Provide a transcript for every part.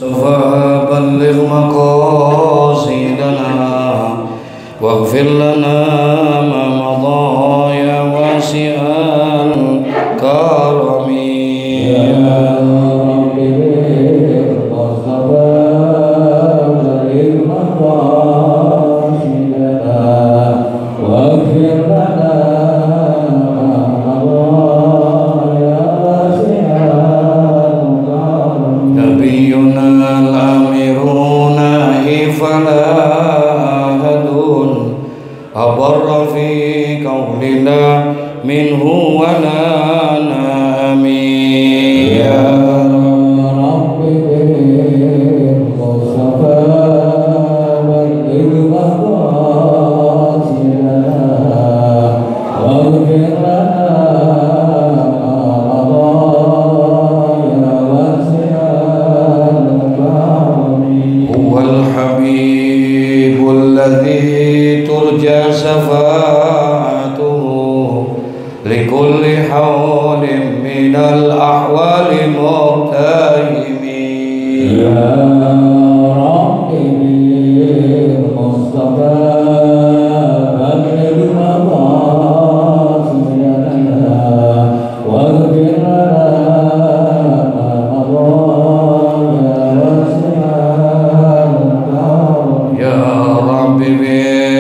المصطفى بلغ مقاصدنا واغفر لنا ما مضى يا واسع الكرم يا رب بالمصطفى بلغ مقاصدنا واغفر لنا ما مضى يا واسع الكرم نبينا الأميرون فلا أبر في قولنا منه ولا نامي يا رب بالمصطفى بلغ مقاصدنا واغفر لنا ما مضى يا واسع الكرم هو الحبيب الذي ترجى شفاعته لكل حول من الأحوال مقتحم يا رب بالمصطفى بلغ مقاصدنا واغفر لنا ما مضى يا واسع الكرم يا رب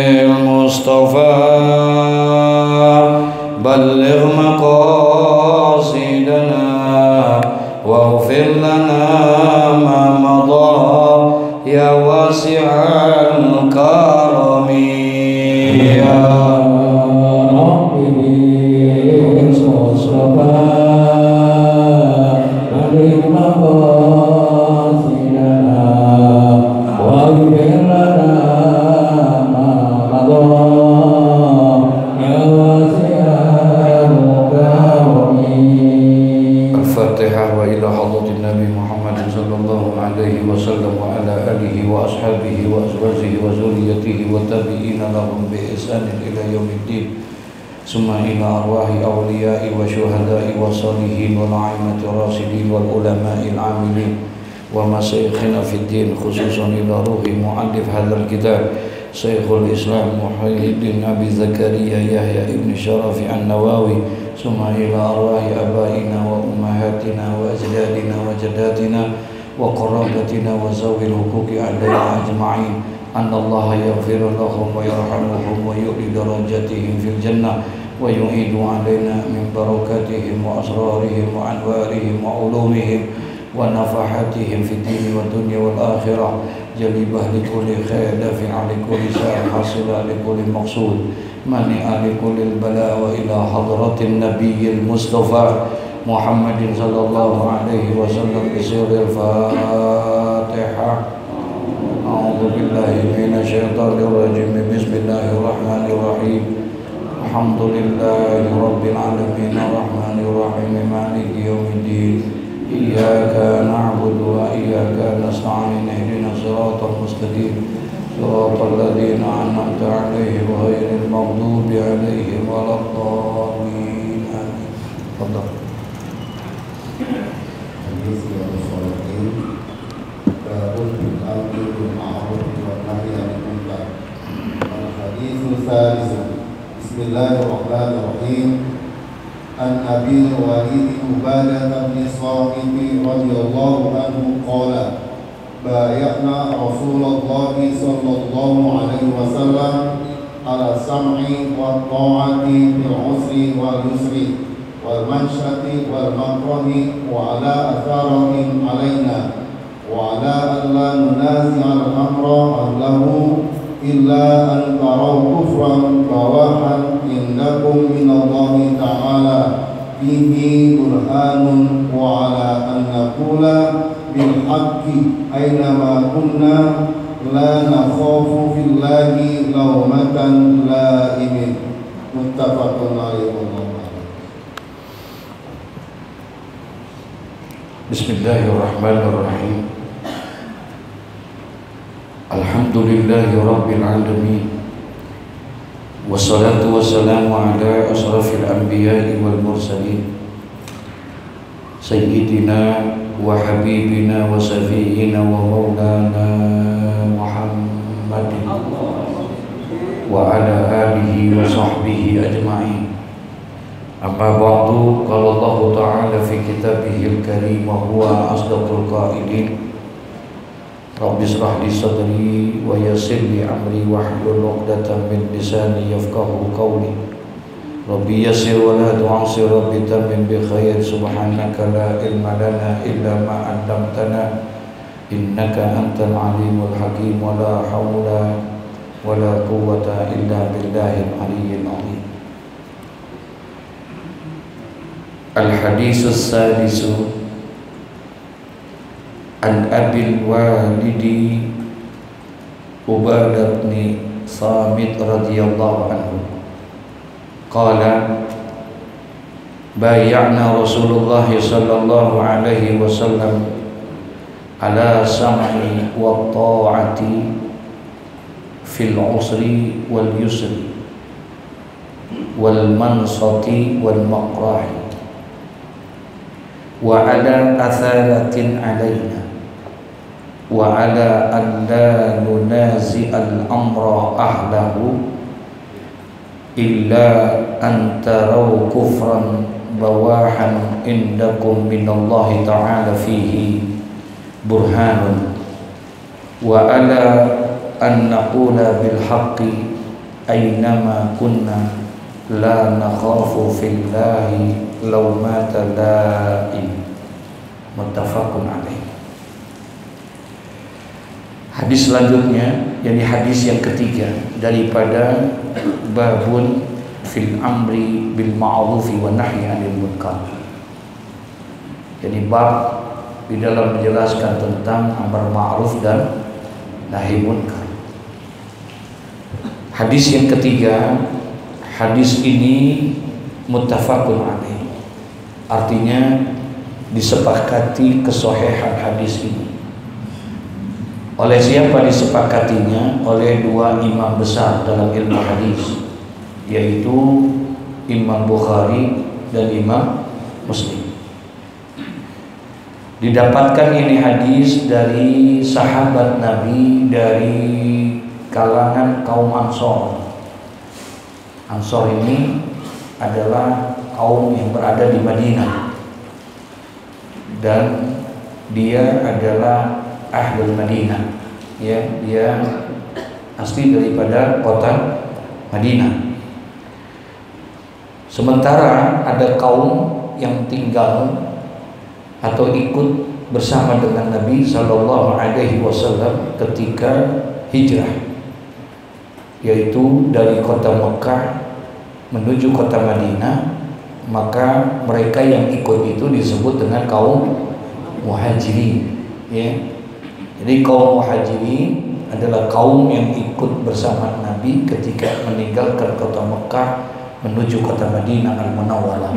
بالمصطفى بلغ مقاصدنا واغفر لنا ما مضى يا واسع الكرم يا رب بالمصطفى بلغ مقاصدنا واغفر لنا ما مضى الفاتحة وإلى حضرة النبي محمد صلى الله عليه وسلم وعلى آله وأصحابه وأزواجه وذريته والتابعين لهم بإحسان إلى يوم الدين ثم إلى أرواح أولياء وشهداء وصالحين والأئمة الراشدين والعلماء العاملين ومشايخنا في الدين خصوصا إلى روح مؤلف هذا الكتاب شيخ الإسلام محي الدين أبي زكريا يحيى ابن شرف النووي ثم إلى أرواح آبائنا وأمهاتنا وأجدادنا وجداتنا وقرابتنا وذوي الحقوق علينا أجمعين أن الله يغفر لهم ويرحمهم ويؤلي درجاتهم في الجنة ويعيد علينا من بركاتهم وأسرارهم وأنوارهم وعلومهم ونفحاتهم في الدين والدنيا والآخرة جلبة لكل خير دافع لكل شر حاصل لكل مقصود مانع لكل البلاء وإلى حضرة النبي المصطفى محمد صلى الله عليه وسلم بسر الفاتحة أعوذ بالله من الشيطان الرجيم بسم الله الرحمن الرحيم الحمد لله رب العالمين الرحمن الرحيم مالك يوم الدين إياك نعبد وإياك نستعين اهدنا الصراط المستقيم صراط الذين أنعمت عليهم غير المغضوب عليهم ولا الضالين آمين. تفضل. حديث الصالحين باب الأمر بالمعروف والنهي عن المنكر. الحديث الثالث بسم الله الرحمن الرحيم. عن أبي الوليد عبادة بن الصامت رضي الله عنه قال بايعنا رسول الله صلى الله عليه وسلم على السمع والطاعة في العسر واليسر والمنشة والمكره وعلى أثارة علينا وعلى ألا ننازع الأمر أهله إلا أن تروا كفرا بواحا عندكم من الله تعالى فيه برهان وعلى أن نقول بالحق أينما كنا لا نخاف في الله لومة لائم متفق عليه والله. بسم الله الرحمن الرحيم. الحمد لله رب العالمين والصلاة والسلام على أشرف الأنبياء والمرسلين سيدنا وحبيبنا وشفيعنا ومولانا محمد وعلى آله وصحبه أجمعين. أما بعد، قال الله تعالى في كتابه الكريم وهو أصدق القائلين: رب اشرح لي صدري ويسر لي أمري واحلل عقدة من لساني يفقهوا قولي. ربي يسر ولا تعسر، ربي تمم بخير. سبحانك لا علم لنا إلا ما علمتنا إنك أنت العليم الحكيم. ولا حول ولا قوة إلا بالله العلي العظيم. الحديث السادس عن أبي الوالد عبادة بن صامت رضي الله عنه قال: بايعنا رسول الله صلى الله عليه وسلم على السمع والطاعة في العسر واليسر والمنصة والمكره وعلى أثارة علينا وعلى أن لا ننازع الأمر أهله إلا أن تروا كفرا بواحا عندكم من الله تعالى فيه برهان وعلى أن نقول بالحق أينما كنا لا نخاف في الله لومة لائم. متفق عليه. Hadis selanjutnya, yakni hadis yang ketiga daripada babun fil amri bil ma'rufi wa nahyi 'anil munkar. Jadi bab di dalam menjelaskan tentang amar ma'ruf dan nahi munkar. Hadis yang ketiga, hadis ini muttafaqun alaih. Artinya disepakati kesohihan hadis ini. Oleh siapa disepakatinya? Oleh dua imam besar dalam ilmu hadis, yaitu Imam Bukhari dan Imam Muslim. Didapatkan ini hadis dari sahabat Nabi dari kalangan kaum Ansor. Ansor ini adalah kaum yang berada di Madinah, dan dia adalah Ahlul Madinah, ya, dia asli daripada kota Madinah. Sementara ada kaum yang tinggal atau ikut bersama dengan Nabi Sallallahu Alaihi Wasallam ketika hijrah, yaitu dari kota Mekah menuju kota Madinah. Maka mereka yang ikut itu disebut dengan kaum Muhajirin, ya. Jadi kaum Muhajirin adalah kaum yang ikut bersama Nabi ketika meninggalkan kota Mekah menuju kota Madinah Al-Munawwarah.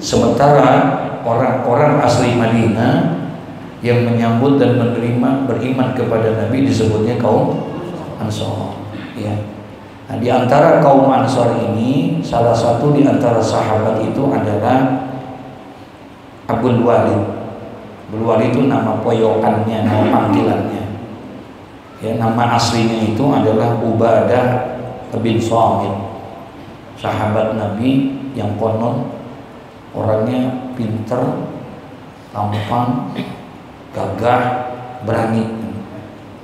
Sementara orang-orang asli Madinah yang menyambut dan menerima beriman kepada Nabi disebutnya kaum Ansor, ya. Nah, di antara kaum Ansor ini, salah satu di antara sahabat itu adalah Abul Walid. Abul Walid itu nama poyokannya, nama panggilannya. Ya, nama aslinya itu adalah Ubadah bin Samit, sahabat Nabi yang konon orangnya pinter, tampan, gagah, berani.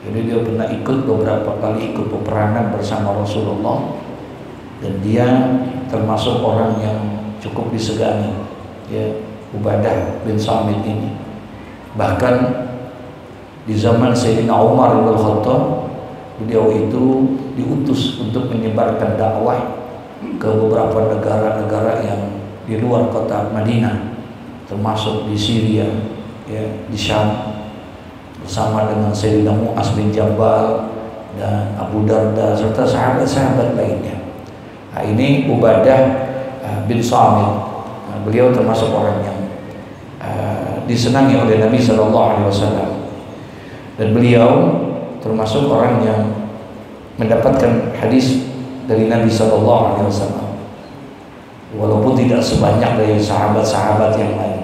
Jadi dia pernah ikut beberapa kali ikut peperangan bersama Rasulullah, dan dia termasuk orang yang cukup disegani, ya, Ubadah bin Samit ini. Bahkan di zaman Sayyidina Umar bin Khattab, beliau itu diutus untuk menyebarkan dakwah ke beberapa negara-negara yang di luar kota Madinah, termasuk di Syria, ya, di Syam, bersama dengan Sayyidina Mu'az bin Jabal dan Abu Darda serta sahabat-sahabat lainnya. Nah, ini Ubadah bin Samit. Nah, beliau termasuk orang yang disenangi oleh Nabi Sallallahu Alaihi Wasallam, dan beliau termasuk orang yang mendapatkan hadis dari Nabi Sallallahu Alaihi Wasallam, walaupun tidak sebanyak dari sahabat-sahabat yang lain.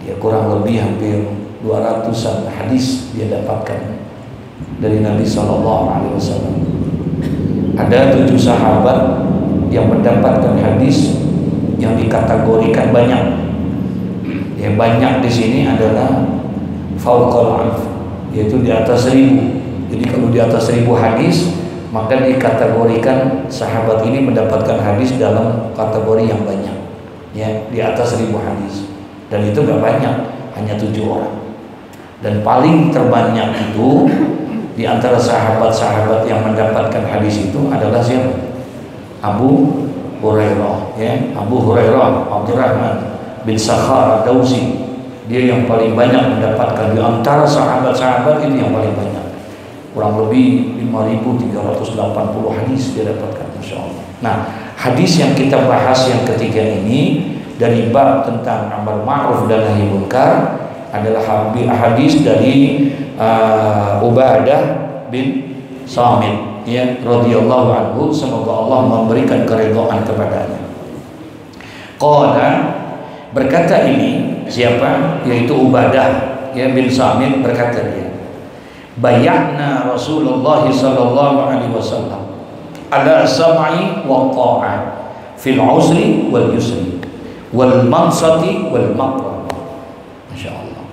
Dia kurang lebih hampir 200-an hadis dia dapatkan dari Nabi SAW. Ada 7 sahabat yang mendapatkan hadis yang dikategorikan banyak. Yang banyak di sini adalah fauqal alf, yaitu di atas 1000. Jadi kalau di atas 1000 hadis, maka dikategorikan sahabat ini mendapatkan hadis dalam kategori yang banyak, ya, di atas 1000 hadis. Dan itu gak banyak, hanya 7 orang. Dan paling terbanyak itu di antara sahabat-sahabat yang mendapatkan hadis itu adalah siapa? Abu Hurairah, ya. Abu Hurairah Abdurrahman bin Sakhar Ad-Dausi. Dia yang paling banyak mendapatkan di antara sahabat-sahabat ini, yang paling banyak. Kurang lebih 5.380 hadis dia dapatkan, Masya Allah. Nah, hadis yang kita bahas yang ketiga ini dari bab tentang amar ma'ruf dan nahi munkar adalah hadis dari Ubadah bin Samit, ya, radhiyallahu anhu, semoga Allah memberikan keridhaan kepadanya. Qala, berkata ini siapa? Yaitu Ubadah, ya, bin Samit, berkata dia, bay'na Rasulullah sallallahu alaihi wasallam ala sam'i wa ta'ah fil usri wal yusri wal mansati wal makrah. Masya Allah.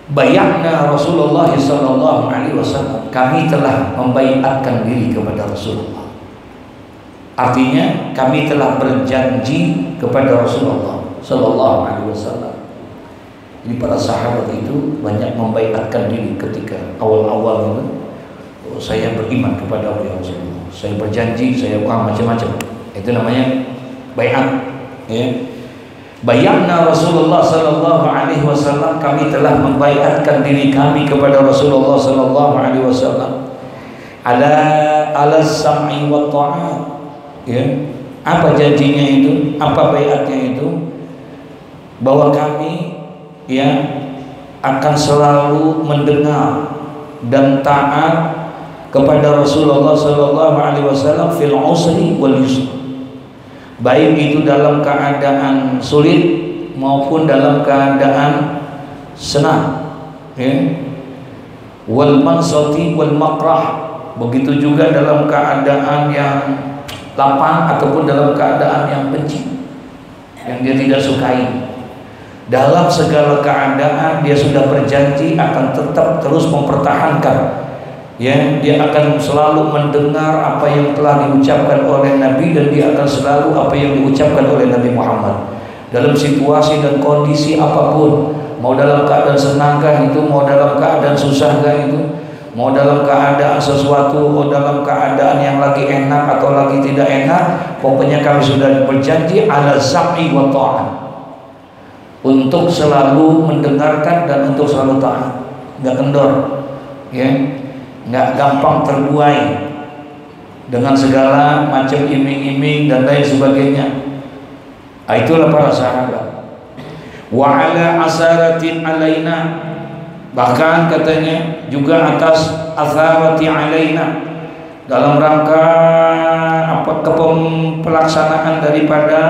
Bay'na Rasulullah sallallahu alaihi wasallam, kami telah membaiatkan diri kepada Rasulullah. Artinya kami telah berjanji kepada Rasulullah sallallahu alaihi wasallam. Jadi para sahabat itu banyak membaiatkan diri ketika awal-awal itu. Oh, saya beriman kepada Rasulullah, saya berjanji, saya macam-macam. Itu namanya baiat, ya. Bay'na Rasulullah sallallahu alaihi wasallam, kami telah membaiatkan diri kami kepada Rasulullah sallallahu alaihi wasallam ala sam'i wa ta'at, ya. Apa janjinya itu? Apa baiatnya itu? Bahwa kami, ya, akan selalu mendengar dan taat kepada Rasulullah sallallahu alaihi wasallam fil usri wal yusri, baik itu dalam keadaan sulit maupun dalam keadaan senang, ya. Wal mansati wal makrah, begitu juga dalam keadaan yang lapang ataupun dalam keadaan yang benci, yang dia tidak sukai. Dalam segala keadaan dia sudah berjanji akan tetap terus mempertahankan, ya, dia akan selalu mendengar apa yang telah diucapkan oleh Nabi, dan dia akan selalu apa yang diucapkan oleh Nabi Muhammad dalam situasi dan kondisi apapun, mau dalam keadaan senangkah itu, mau dalam keadaan susahkah itu, mau dalam keadaan sesuatu, mau dalam keadaan yang lagi enak atau lagi tidak enak, pokoknya kami sudah berjanji ala sam'i wa ta'at, untuk selalu mendengarkan dan untuk selalu taat, nggak kendor, ya, nggak gampang terbuai dengan segala macam iming-iming dan lain sebagainya. Itulah para sahabat. Wa ala asaratin alaina, bahkan katanya juga atas asarati alaina, dalam rangka apa, pelaksanaan daripada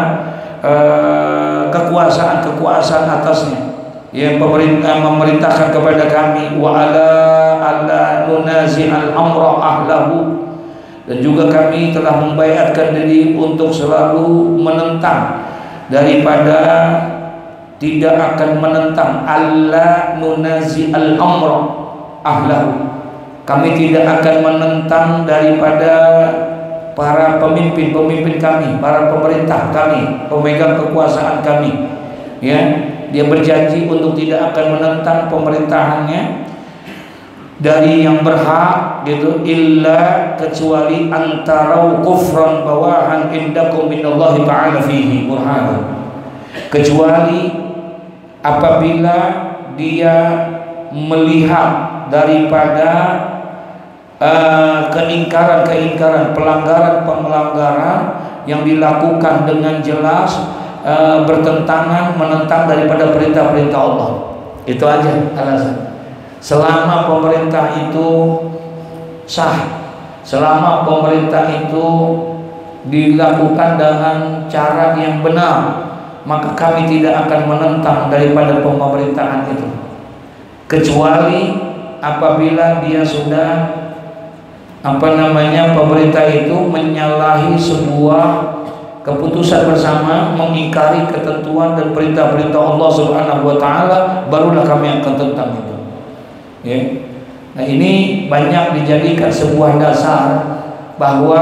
kekuasaan atasnya, yang pemerintah memerintahkan kepada kami. Wa ala nunazi al amra ahlahu, dan juga kami telah membaiatkan diri untuk selalu menentang, daripada tidak akan menentang, alla nunazi al amra ahlahu, kami tidak akan menentang daripada para pemimpin kami, para pemerintah kami, pemegang kekuasaan kami, ya. Dia berjanji untuk tidak akan menentang pemerintahannya dari yang berhak, gitu, illa, kecuali antara kufran bawahan indakum minallahi ta'ala fihi burhan, kecuali apabila dia melihat daripada keingkaran, pelanggaran yang dilakukan dengan jelas bertentangan, menentang daripada perintah-perintah Allah. Itu aja alasan. Selama pemerintah itu sah, selama pemerintah itu dilakukan dengan cara yang benar, maka kami tidak akan menentang daripada pemerintahan itu, kecuali apabila dia sudah pemerintah itu menyalahi sebuah keputusan bersama, mengingkari ketentuan dan perintah-perintah Allah Subhanahu wa taala, barulah kami akan tentang itu. Ya. Nah, ini banyak dijadikan sebuah dasar bahwa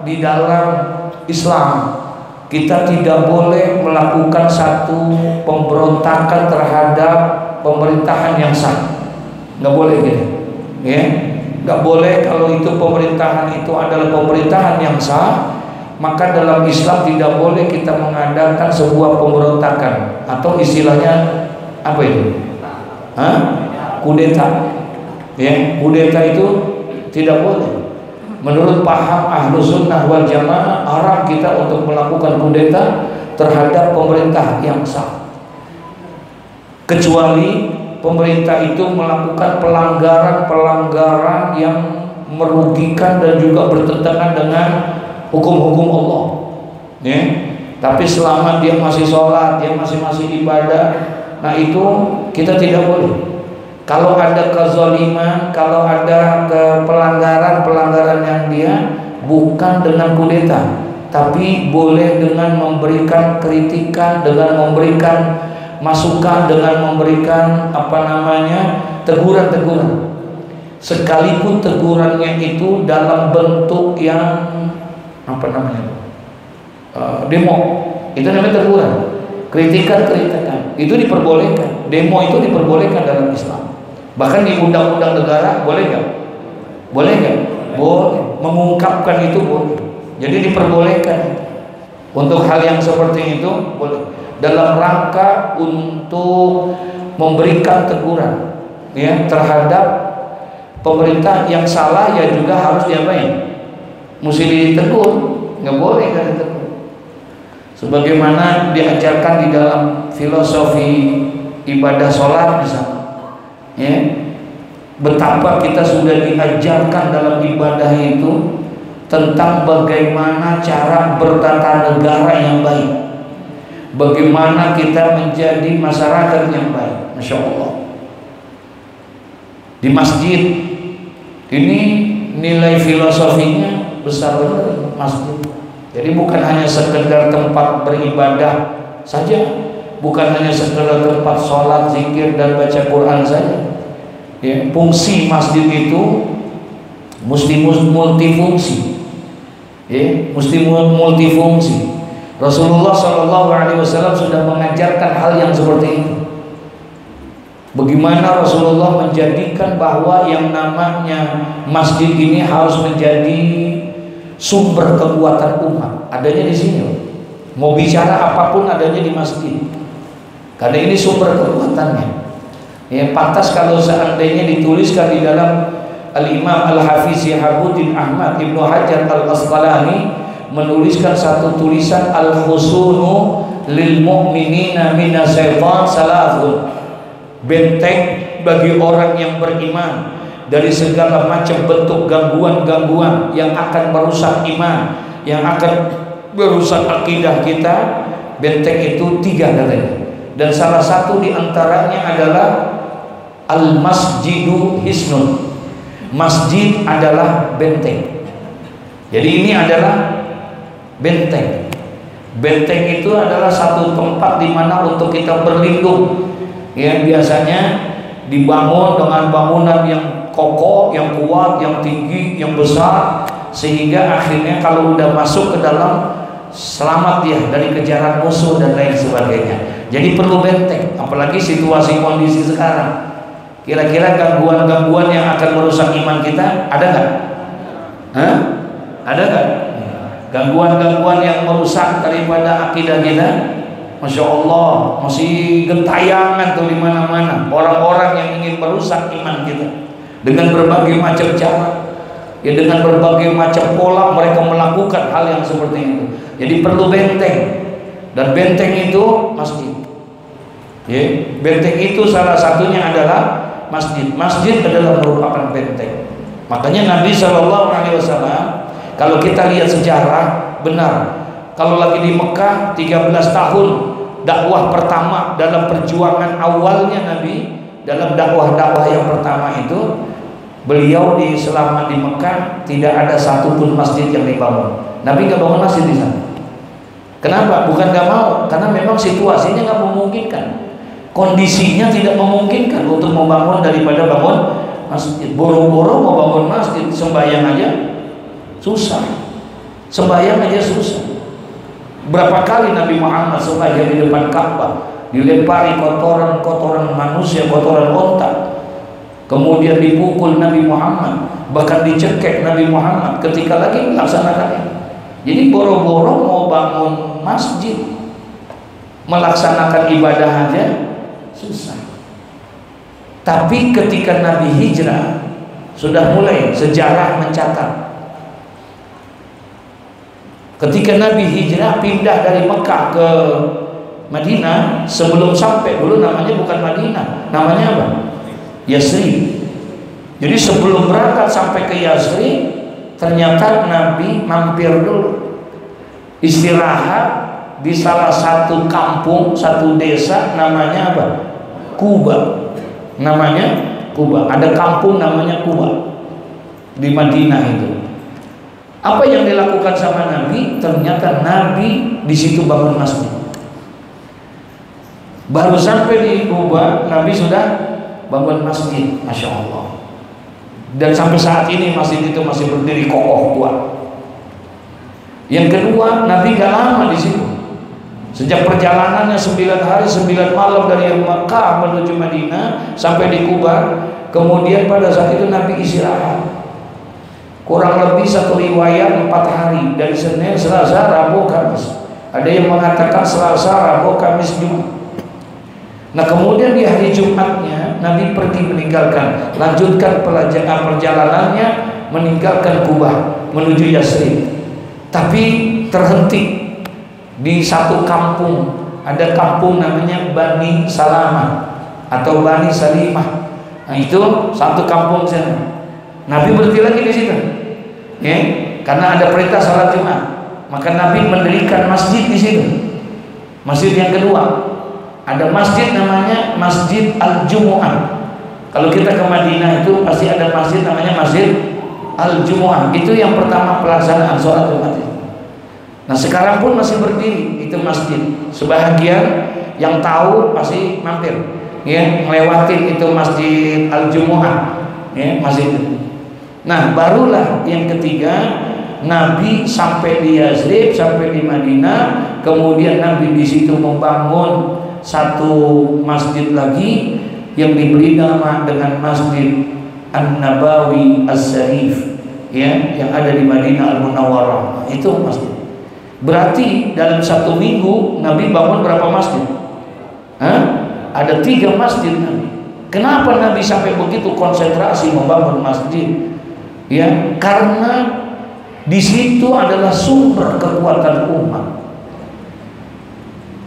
di dalam Islam kita tidak boleh melakukan satu pemberontakan terhadap pemerintahan yang sah. Nggak boleh gitu. Ya. Nggak boleh kalau itu pemerintahan itu adalah pemerintahan yang sah, maka dalam Islam tidak boleh kita mengadakan sebuah pemberontakan atau istilahnya apa itu? Kudeta. Ya, kudeta itu tidak boleh. Menurut paham Ahlus Sunnah wal Jamaah, haram kita untuk melakukan kudeta terhadap pemerintah yang sah, kecuali pemerintah itu melakukan pelanggaran-pelanggaran yang merugikan dan juga bertentangan dengan hukum-hukum Allah. Ya. Tapi selama dia masih sholat, dia masih ibadah, nah itu kita tidak boleh. Kalau ada kezaliman, kalau ada pelanggaran yang dia bukan dengan kudeta, tapi boleh dengan memberikan kritikan, dengan memberikan masukan, dengan memberikan teguran-teguran, sekalipun tegurannya itu dalam bentuk yang demo, itu namanya teguran. Kritikan itu diperbolehkan, demo itu diperbolehkan dalam Islam. Bahkan di undang-undang negara boleh nggak? Boleh. Mengungkapkan itu boleh. Jadi diperbolehkan untuk hal yang seperti itu boleh, dalam rangka untuk memberikan teguran ya terhadap pemerintah yang salah, ya juga harus diapain? Mesti ditegur, nggak boleh kan ditegur. Sebagaimana diajarkan di dalam filosofi ibadah sholat misalnya, ya, betapa kita sudah diajarkan dalam ibadah itu tentang bagaimana cara bertata negara yang baik, bagaimana kita menjadi masyarakat yang baik. Masya Allah. Di masjid ini nilai filosofinya besar benar masjid. Jadi bukan hanya sekedar tempat beribadah saja, bukan hanya sekedar tempat sholat, zikir dan baca Quran saja. Ya, fungsi masjid itu mesti multifungsi. Ya, mesti multifungsi. Rasulullah SAW sudah mengajarkan hal yang seperti itu. Bagaimana Rasulullah menjadikan bahwa yang namanya masjid ini harus menjadi sumber kekuatan umat, adanya di sini. Mau bicara apapun adanya di masjid, karena ini sumber kekuatannya. Ya, pantas kalau seandainya dituliskan di dalam Al-Imam Al-Hafiz Syihabuddin Ahmad Ibnu Hajar Al-Asqalani menuliskan satu tulisan, Al-Husunu lil mu'minina minas syaitan salathun, benteng bagi orang yang beriman dari segala macam bentuk gangguan-gangguan yang akan merusak iman, yang akan merusak akidah kita. Benteng itu 3 katanya, dan salah satu diantaranya adalah al-masjidu hisnun. Masjid adalah benteng. Jadi ini adalah benteng. Benteng itu adalah satu tempat di mana untuk kita berlindung. Ya, biasanya dibangun dengan bangunan yang kokoh, yang kuat, yang tinggi, yang besar, sehingga akhirnya kalau udah masuk ke dalam selamat dia dari kejaran musuh dan lain sebagainya. Jadi perlu benteng, apalagi situasi kondisi sekarang. Kira-kira gangguan-gangguan yang akan merusak iman kita ada nggak? Ada nggak? Gangguan-gangguan yang merusak daripada akidah kita? Masya Allah, masih gentayangan tuh di mana-mana orang-orang yang ingin merusak iman kita dengan berbagai macam cara, ya, dengan berbagai macam pola mereka melakukan hal yang seperti itu. Jadi perlu benteng, dan benteng itu masjid. Ya, benteng itu salah satunya adalah masjid. Masjid adalah merupakan benteng. Makanya Nabi SAW, kalau kita lihat sejarah, benar, kalau lagi di Mekah 13 tahun dakwah pertama, dalam perjuangan awalnya Nabi, dalam dakwah-dakwah yang pertama itu, beliau selama di Mekah tidak ada satupun masjid yang dibangun. Nabi nggak bangun masjid di sana. Kenapa? Bukan nggak mau, karena memang situasinya nggak memungkinkan, kondisinya tidak memungkinkan untuk membangun daripada bangun masjid. Boro-boro mau bangun masjid, sembahyang aja susah, sembahyang aja susah. Berapa kali Nabi Muhammad sembahyang di depan Ka'bah, dilempari kotoran manusia, kotoran onta, kemudian dipukul Nabi Muhammad, bahkan dicekek Nabi Muhammad ketika lagi melaksanakannya. Jadi boro-boro mau bangun masjid, melaksanakan ibadah aja susah. Tapi ketika Nabi hijrah, sudah mulai sejarah mencatat. Ketika Nabi hijrah pindah dari Mekah ke Madinah, sebelum sampai dulu namanya bukan Madinah, namanya apa? Yasrib. Jadi sebelum berangkat sampai ke Yasrib, ternyata Nabi mampir dulu, istirahat di salah satu kampung, satu desa, namanya apa? Kuba. Namanya Kuba. Ada kampung namanya Kuba di Madinah itu. Apa yang dilakukan sama Nabi? Ternyata Nabi di situ bangun masjid. Baru sampai di Kuba, Nabi sudah bangun masjid, masya Allah. Dan sampai saat ini masjid itu masih berdiri kokoh kuat. Yang kedua, Nabi gak lama di situ. Sejak perjalanannya 9 hari 9 malam dari Mekah menuju Madinah sampai di Kuba, kemudian pada saat itu Nabi istirahat. Kurang lebih satu riwayat 4 hari, dari Senin, Selasa, Rabu, Kamis. Ada yang mengatakan Selasa, Rabu, Kamis, Jumat. Nah kemudian di hari Jumatnya Nabi pergi meninggalkan, lanjutkan perjalanannya, meninggalkan Kuba menuju Yasrib. Tapi terhenti di satu kampung, ada kampung namanya Bani Salamah atau Bani Salimah. Nah itu satu kampung sana. Nabi berhenti lagi di situ, ya, karena ada perintah salat Jumat. Maka Nabi mendirikan masjid di situ. Masjid yang kedua, ada masjid namanya Masjid Al-Jumu'ah. Kalau kita ke Madinah itu pasti ada masjid namanya Masjid Al-Jumu'ah. Itu yang pertama pelaksanaan sholat Jumat. Nah sekarang pun masih berdiri itu masjid. Sebahagian yang tahu pasti mampir, ya, melewati itu Masjid Al-Jumu'ah, ya, masjid itu. Nah barulah yang ketiga, Nabi sampai di Yasrib, sampai di Madinah, kemudian Nabi di situ membangun satu masjid lagi yang diberi nama dengan Masjid An-Nabawi As-Sarif, ya, yang ada di Madinah Al-Munawwarah. Itu masjid. Berarti dalam 1 minggu Nabi bangun berapa masjid? Ada 3 masjid Nabi. Kenapa Nabi sampai begitu konsentrasi membangun masjid? Ya, karena di situ adalah sumber kekuatan umat.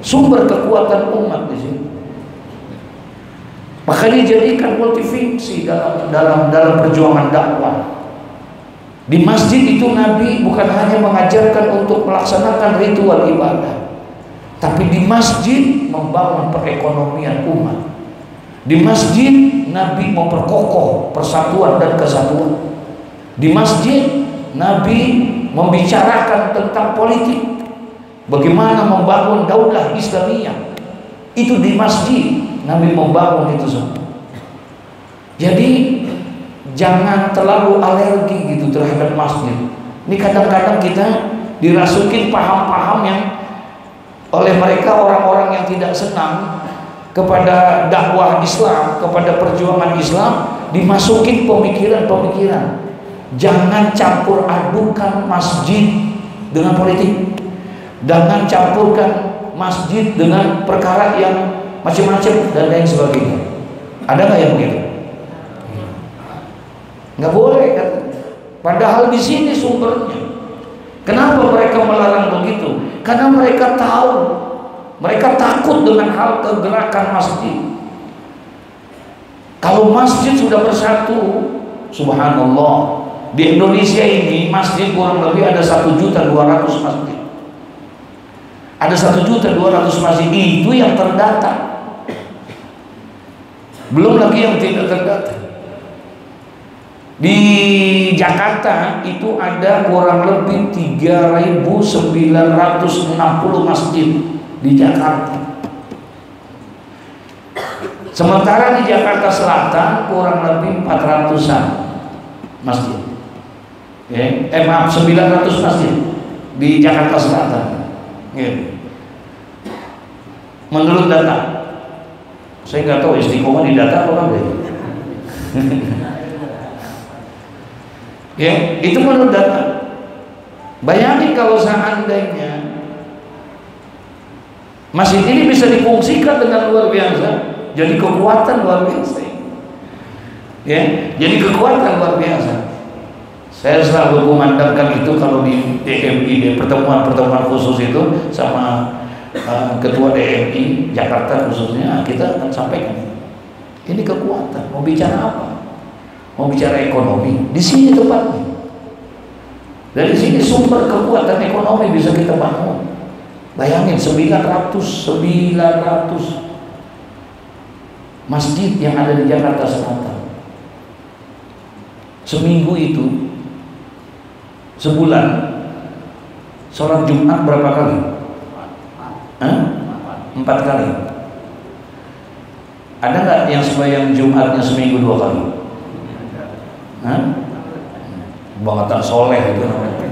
Sumber kekuatan umat di situ. Maka dijadikan multifungsi dalam perjuangan dakwah. Di masjid itu Nabi bukan hanya mengajarkan untuk melaksanakan ritual ibadah, tapi di masjid membangun perekonomian umat. Di masjid Nabi memperkokoh persatuan dan kesatuan. Di masjid Nabi membicarakan tentang politik, bagaimana membangun daulah Islamiyah. Itu di masjid Nabi membangun itu semua. Jadi jangan terlalu alergi gitu terhadap masjid. Ini kadang-kadang kita dirasukin paham-paham yang oleh mereka, orang-orang yang tidak senang kepada dakwah Islam, kepada perjuangan Islam, dimasukin pemikiran-pemikiran. Jangan campur adukan masjid dengan politik. Jangan campurkan masjid dengan perkara yang macam-macam dan lain sebagainya. Ada nggak yang begitu? Nggak boleh kan? Padahal di sini sumbernya. Kenapa mereka melarang begitu? Karena mereka tahu, mereka takut dengan hal kegerakan masjid. Kalau masjid sudah bersatu, subhanallah. Di Indonesia ini masjid kurang lebih ada 1.200.000 masjid. Ada 1.200.000 masjid, itu yang terdata. Belum lagi yang tidak terdata. Di Jakarta itu ada kurang lebih 3.960 masjid di Jakarta. Sementara di Jakarta Selatan kurang lebih 400-an masjid. Maaf, 900 masjid di Jakarta Selatan. Menurut data, saya nggak tahu Istiqomah di data apa enggak. Itu menurut data. Bayangin kalau seandainya masjid ini bisa difungsikan dengan luar biasa, jadi kekuatan luar biasa. Jadi kekuatan luar biasa. Saya selalu memandangkan itu kalau di DMI, di pertemuan-pertemuan khusus itu sama ketua DMI Jakarta khususnya, kita akan sampaikan ini kekuatan. Mau bicara apa? Mau bicara ekonomi, di sini tempatnya. Dari sini sumber kekuatan ekonomi bisa kita bangun. Bayangin 900 masjid yang ada di Jakarta Selatan. Seminggu itu, sebulan sholat Jumat berapa kali? 4 kali. Ada nggak yang sembahyang Jumatnya seminggu 2 kali? Bangetan soleh itu namanya.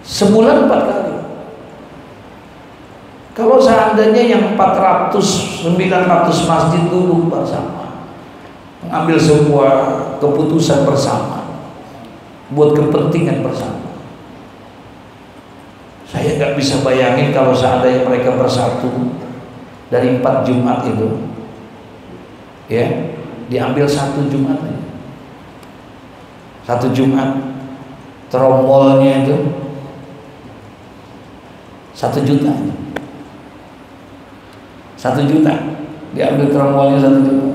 Sebulan 4 kali. Kalau seandainya yang 400-900 masjid duduk bersama, mengambil sebuah keputusan bersama buat kepentingan bersama, saya nggak bisa bayangin kalau seandainya mereka bersatu dari 4 Jumat itu, diambil 1 Jumat aja. 1 Jumat tromolnya itu 1 juta. 1 juta diambil tromolnya 1 juta.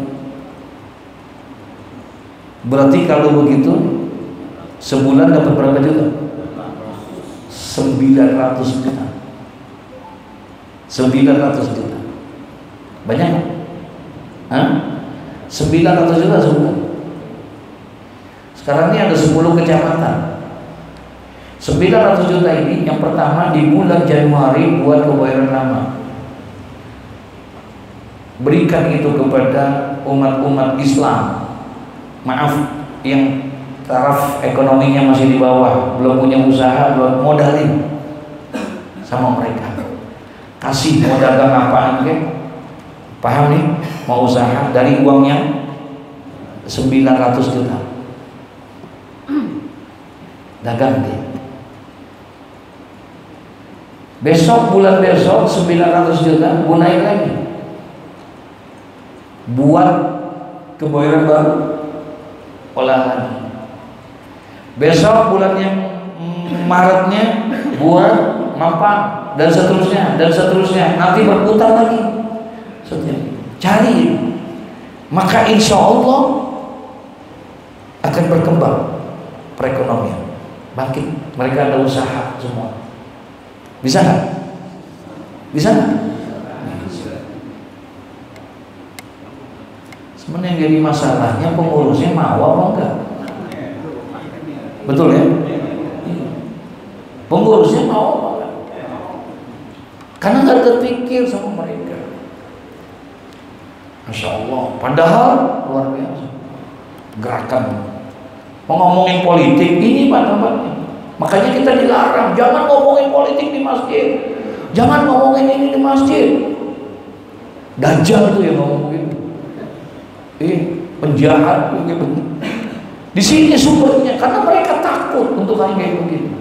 Berarti kalau begitu sebulan dapat berapa juta? 900 juta. 900 juta. Banyak nggak? 900 juta sebulan. Sekarang ini ada 10 kecamatan. 900 juta ini yang pertama di bulan Januari buat Kebayoran Lama. Berikan itu kepada umat-umat Islam. Maaf, yang taraf ekonominya masih di bawah, belum punya usaha, belum modalin sama mereka. Kasih mau dagang apaan ke? Paham nih? Mau usaha dari uangnya 900 juta. Dagang dia. Besok, bulan besok 900 juta gunain lagi buat Kebayoran baru, olah lagi. Besok bulan yang Maretnya buat Mampang dan seterusnya nanti berputar lagi. Cari, maka insya Allah akan berkembang perekonomian, bangkit. Mereka ada usaha semua. Bisa nggak? Bisa nggak? Sebenarnya yang jadi masalahnya pengurusnya mau apa enggak? Betul ya? Pengurusnya mau apa enggak? Karena nggak terpikir sama mereka. Masya Allah. Padahal luar biasa gerakan. Mau ngomongin politik ini Pak tempatnya. Makanya kita dilarang, jangan ngomongin politik di masjid, jangan ngomongin ini di masjid. Dajjal tuh yang ngomong begitu. Penjahat begitu. Di sini sumbernya, karena mereka takut untuk hal kayak begitu.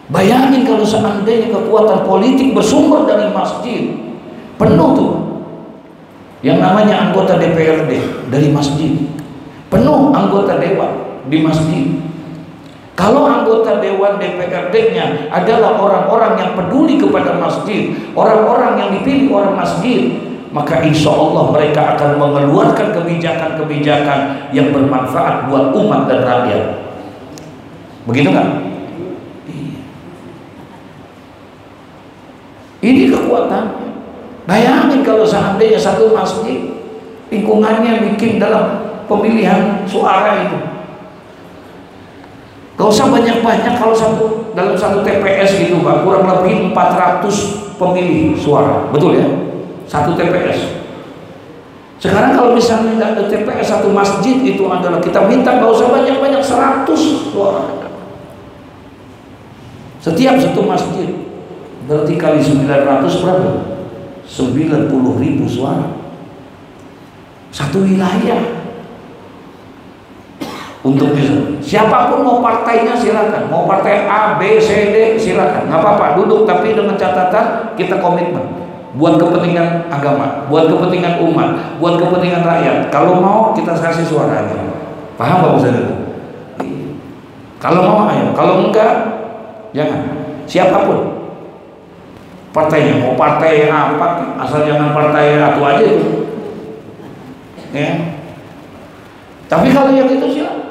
Bayangin kalau seandainya kekuatan politik bersumber dari masjid, penuh tuh. Yang namanya anggota DPRD dari masjid, penuh anggota dewan di masjid. Kalau anggota dewan DPRD-nya adalah orang-orang yang peduli kepada masjid, orang-orang yang dipilih oleh masjid, maka insya Allah mereka akan mengeluarkan kebijakan-kebijakan yang bermanfaat buat umat dan rakyat. Begitu nggak? Ini kekuatan. Bayangin kalau seandainya satu masjid lingkungannya bikin dalam pemilihan suara itu. Gak usah banyak-banyak, kalau dalam satu TPS gitu Pak, kurang lebih 400 pemilih suara, betul ya? Satu TPS. Sekarang kalau misalnya nggak ada TPS satu masjid itu adalah kita minta gak usah banyak-banyak 100 suara. Setiap satu masjid berarti kali 900 berapa? 90.000 suara. Satu wilayah. Untuk bisa, siapapun mau partainya silakan, mau partai A, B, C, D silakan, nggak apa-apa, duduk, tapi dengan catatan kita komitmen buat kepentingan agama, buat kepentingan umat, buat kepentingan rakyat. Kalau mau kita kasih suara aja, paham Pak Ustaz? Kalau mau ayo, kalau enggak jangan. Siapapun partainya, mau partai apa, asal jangan partai satu aja itu, ya. Tapi kalau yang itu silakan.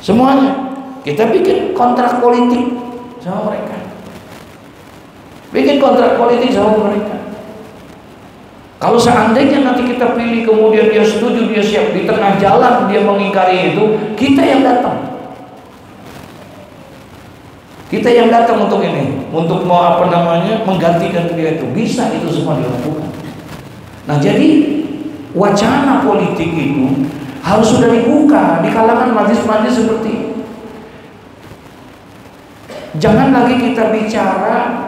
Semuanya kita bikin kontrak politik sama mereka, bikin kontrak politik sama mereka. Kalau seandainya nanti kita pilih kemudian dia setuju, dia siap, di tengah jalan dia mengingkari itu, kita yang datang. Kita yang datang untuk ini, untuk mau apa namanya, menggantikan dia itu. Bisa itu semua dilakukan. Nah, jadi wacana politik itu harus sudah dibuka di kalangan majlis-majlis seperti ini. Jangan lagi kita bicara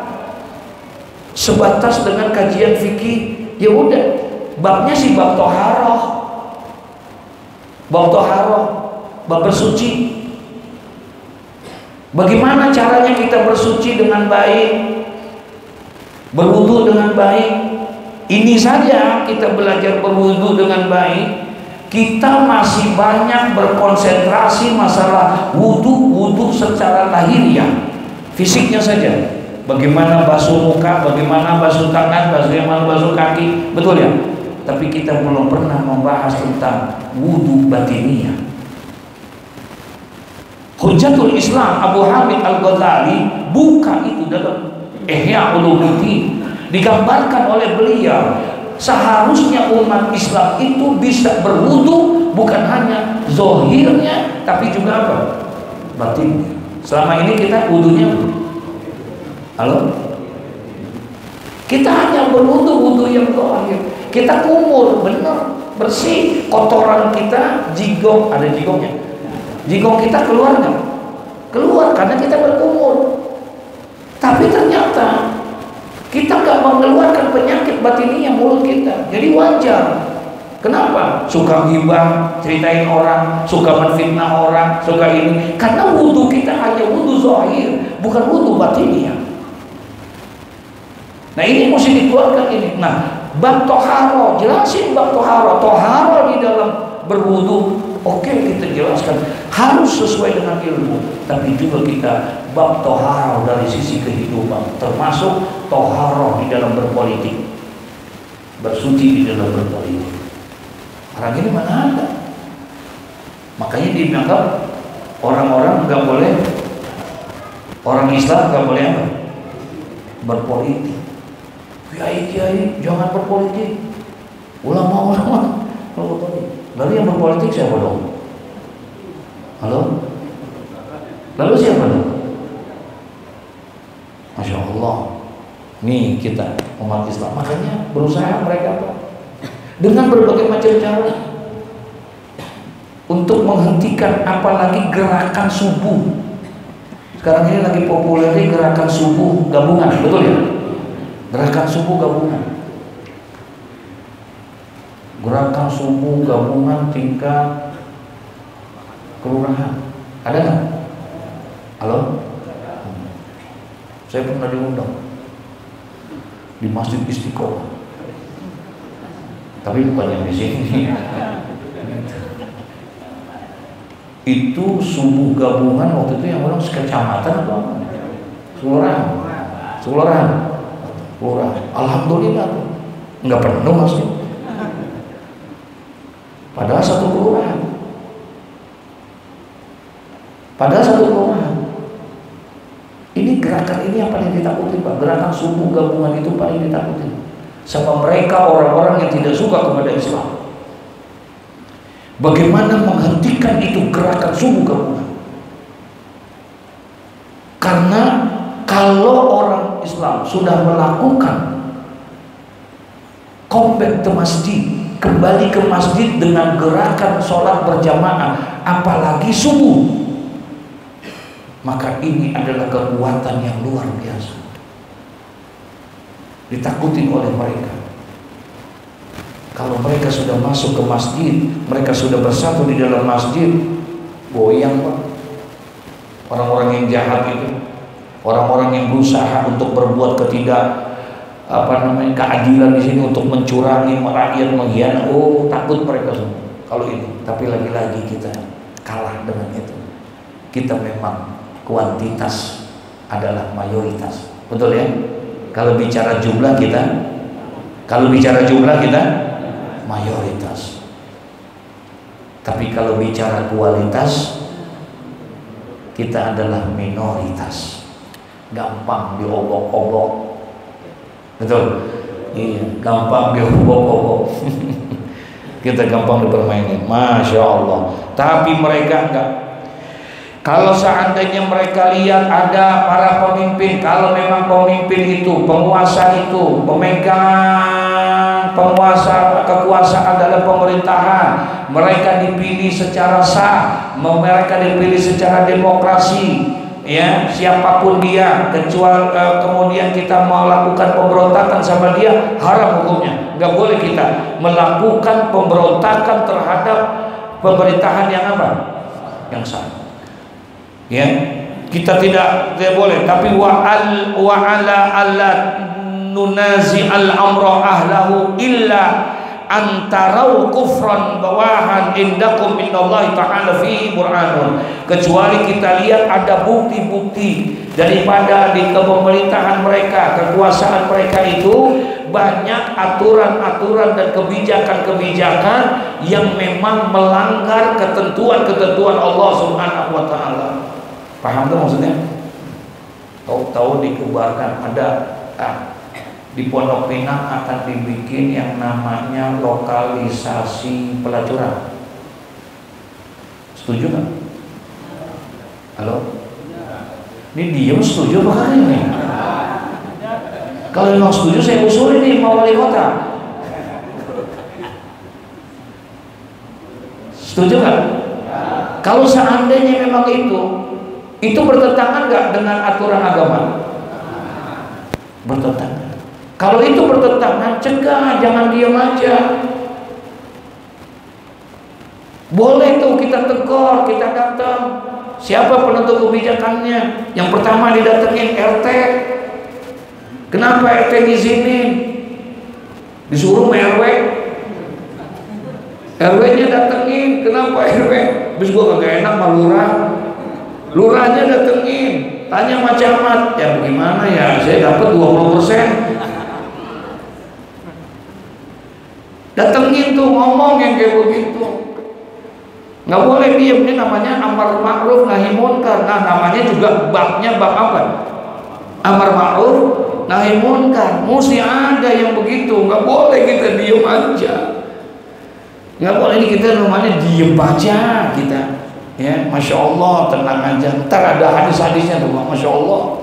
sebatas dengan kajian fikih. Ya udah, babnya sih bab toharoh, bab bersuci. Bagaimana caranya kita bersuci dengan baik, berwudu dengan baik. Ini saja kita belajar berwudu dengan baik, kita masih banyak berkonsentrasi masalah wudu secara lahiriah, fisiknya saja. Bagaimana basuh muka, bagaimana basuh tangan, bagaimana basuh kaki, betul ya? Tapi kita belum pernah membahas tentang wudu batiniah. Hujjatul Islam Abu Hamid Al-Ghazali buka itu dalam Ihya Ulumuddin, digambarkan oleh beliau. Seharusnya umat Islam itu bisa berwudu bukan hanya zohirnya, tapi juga apa? Batinnya. Selama ini kita wudunya, halo? Kita hanya berwudu yang zohir. Kita kumur, benar, bersih. Kotoran kita, jigong, ada jigongnya. Jigong kita keluar nggak? Keluar karena kita berkumur. Tapi ternyata kita nggak mengeluarkan penyakit batiniah mulut kita. Jadi wajar. Kenapa? Suka ghibah, ceritain orang, suka menfitnah orang, suka ini. Karena wudu kita hanya wudu zahir, bukan wudu batiniah. Nah, ini mesti dikeluarkan ini. Nah, bab toharo, jelasin bab toharo. Toharo di dalam berwudu, oke, kita jelaskan harus sesuai dengan ilmu. Tapi juga kita bab toharo dari sisi kehidupan, termasuk toharo di dalam berpolitik, bersuci di dalam berpolitik. Orang ini mana ada? Makanya dianggap orang-orang nggak boleh, orang Islam nggak boleh apa? Berpolitik. Kiai jangan berpolitik. Ulama berpolitik. Lalu yang berpolitik siapa dong? Halo? Lalu siapa dong? Masya Allah. Nih kita umat Islam, makanya berusaha mereka apa? Dengan berbagai macam cara untuk menghentikan apalagi gerakan subuh. Sekarang ini lagi populer gerakan subuh gabungan, betul ya? Gerakan subuh gabungan. Gerakan subuh gabungan tingkat kelurahan. Ada nggak? Halo? Saya pernah diundang di Masjid Istiqomah. Tapi bukan yang di sini. Itu subuh gabungan waktu itu yang orang sekecamatan atau apa? Kelurahan. Alhamdulillah nggak penuh masjid. Padahal satu kelurahan. Ini Gerakan ini yang paling ditakutin Pak. Gerakan subuh gabungan itu paling ditakutin sama mereka orang-orang yang tidak suka kepada Islam. Bagaimana menghentikan itu gerakan subuh gabungan? Karena kalau orang Islam sudah melakukan comeback ke masjid, kembali ke masjid dengan gerakan sholat berjamaah, apalagi subuh, maka ini adalah kekuatan yang luar biasa. Ditakuti oleh mereka. Kalau mereka sudah masuk ke masjid, mereka sudah bersatu di dalam masjid, goyang Pak. Orang-orang yang jahat itu, orang-orang yang berusaha untuk berbuat keadilan di sini, untuk mencurangi rakyat, mengkhianati, takut mereka semua kalau itu. Tapi lagi-lagi kita kalah dengan itu. Kita memang kuantitas adalah mayoritas, betul ya? Kalau bicara jumlah kita mayoritas. Tapi kalau bicara kualitas, kita adalah minoritas. Gampang diobok-obok, betul? Iya, gampang diobok-obok. Kita gampang dipermainin, Masya Allah. Tapi mereka enggak. Kalau seandainya mereka lihat ada para pemimpin, kalau memang pemimpin itu, penguasa itu, pemegang kekuasaan dalam pemerintahan, mereka dipilih secara sah, mereka dipilih secara demokrasi, ya, siapapun dia, kecuali kemudian kita melakukan pemberontakan sama dia, haram hukumnya. Nggak boleh kita melakukan pemberontakan terhadap pemerintahan yang apa? Yang sah. Ya, kita tidak boleh. Tapi wa ala alla nunazi al amra ahlahu illa antarau kufran bawahan indakum minallahi ta'ala fi burhanun. Kecuali kita lihat ada bukti-bukti daripada di kepemerintahan mereka, kekuasaan mereka itu banyak aturan-aturan dan kebijakan-kebijakan yang memang melanggar ketentuan-ketentuan Allah Subhanahu wa taala. Paham tuh maksudnya? Tahu-tahu dikeluarkan ada di Pondok Pinang akan dibikin yang namanya lokalisasi pelacuran. Setuju nggak? Halo? Ini diem setuju apa kali ini? Kalau memang setuju saya usulin nih mau wali kota. Setuju nggak? Kalau seandainya memang itu bertentangan nggak dengan aturan agama? Bertentangan. Kalau itu bertentangan, cegah, jangan diam aja. Boleh tuh kita tegur, kita datang. Siapa penentu kebijakannya? Yang pertama didatengin RT. Kenapa RT ngizinin? Disuruh RW. RW-nya datengin, kenapa RW? Bis gua kagak enak sama lurah. Lurahnya datengin, tanya sama camat, ya bagaimana ya? Saya dapat 20%. Datengin tuh, ngomong yang kayak begitu. Nggak boleh diem, ini namanya amar ma'ruf nahi munkar. Nah, namanya juga babnya bab apa? Amar ma'ruf nahi munkar. Mesti ada yang begitu, nggak boleh kita diem aja. Nggak boleh, ini kita namanya diem aja kita. Ya, Masya Allah, tenang aja. Ntar ada hadis-hadisnya tuh, Masya Allah.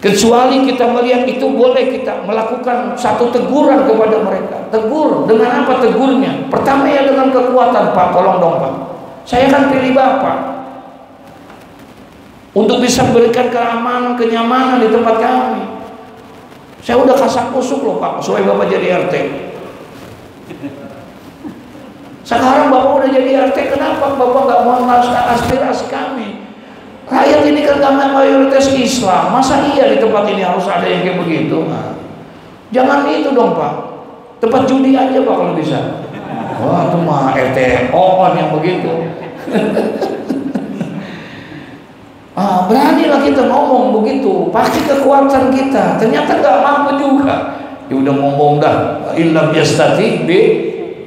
Kecuali kita melihat itu, boleh kita melakukan satu teguran kepada mereka. Tegur, dengan apa tegurnya? Pertama ya dengan kekuatan, Pak, tolong dong Pak, saya kan pilih Bapak untuk bisa berikan keamanan, kenyamanan di tempat kami. Saya udah kasak kusuk loh Pak, supaya Bapak jadi RT. Sekarang Bapak udah jadi RT, kenapa Bapak nggak mau melaksanakan aspirasi kami? Rakyat ini kan kami mayoritas Islam, masa iya di tempat ini harus ada yang kayak begitu? Nah, jangan itu dong Pak, tempat judi aja Pak kalau bisa. Wah, itu mah RT on yang begitu. Beranilah kita ngomong begitu, pakai kekuatan kita. Ternyata nggak mampu juga. Ya udah ngomong dah, illam yastati bi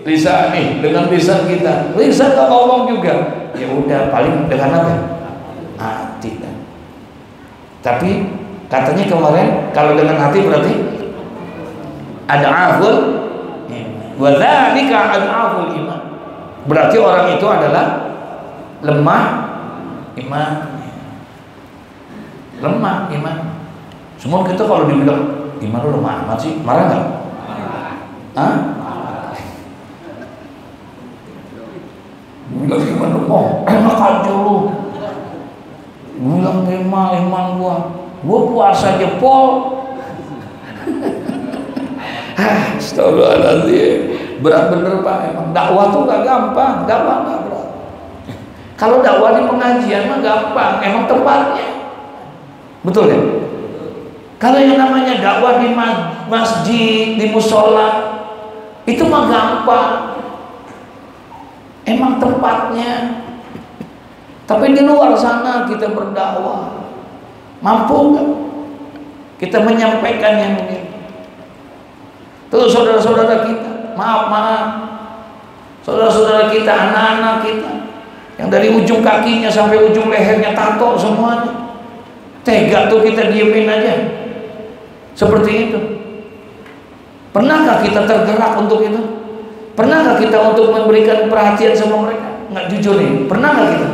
lisani, dengan lisan kita. Lisan nggak ngomong juga. Ya udah, paling dengan apa? Hati kan. Tapi katanya kemarin kalau dengan hati berarti ad'aful wa dzalika ad'aful iman. Berarti orang itu adalah lemah iman. Lemah iman. Semua kita kalau dibilang iman lu lemah amat sih, marah nggak? Hah? Bilang iman lemah, enak aja lu. Bilang iman gua puasa jepol. Astagfirullahaladzim. Berat bener Pak, emang dakwah tuh gak gampang, dakwah gak berat. Kalau dakwah di pengajian mah gampang, emang tempatnya. Betul ya? Kalau yang namanya dakwah di masjid, di musola, itu mah gampang. Emang tempatnya. Tapi di luar sana kita berdakwah, mampu nggak kita menyampaikan yang ini? Tuh saudara-saudara kita, maaf, saudara-saudara kita, anak-anak kita, yang dari ujung kakinya sampai ujung lehernya tato semuanya, tega tuh kita diemin aja, seperti itu. Pernahkah kita tergerak untuk itu? Pernahkah kita untuk memberikan perhatian sama mereka? Nggak, jujur nih, pernah nggak kita?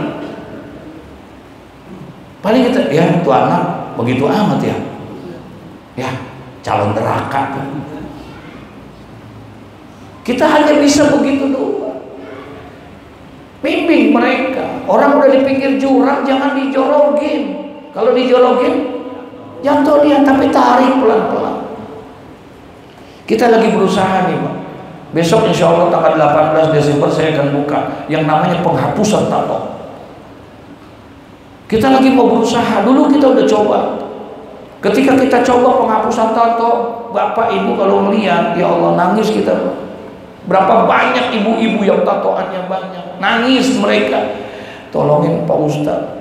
Paling kita, ya tuh anak begitu amat ya calon neraka kan. Kita hanya bisa begitu doang, bimbing mereka. Orang udah di pinggir jurang jangan dijorogin. Kalau dijorogin jatuh dia, tapi tarik pelan-pelan. Kita lagi berusaha nih Pak. Besok insya Allah tanggal 18 Desember saya akan buka yang namanya penghapusan tato. Kita lagi mau berusaha. Dulu kita udah coba. Ketika kita coba penghapusan tato, Bapak Ibu kalau melihat, ya Allah, nangis kita. Berapa banyak ibu-ibu yang tatoannya banyak, nangis mereka. Tolongin Pak Ustadz,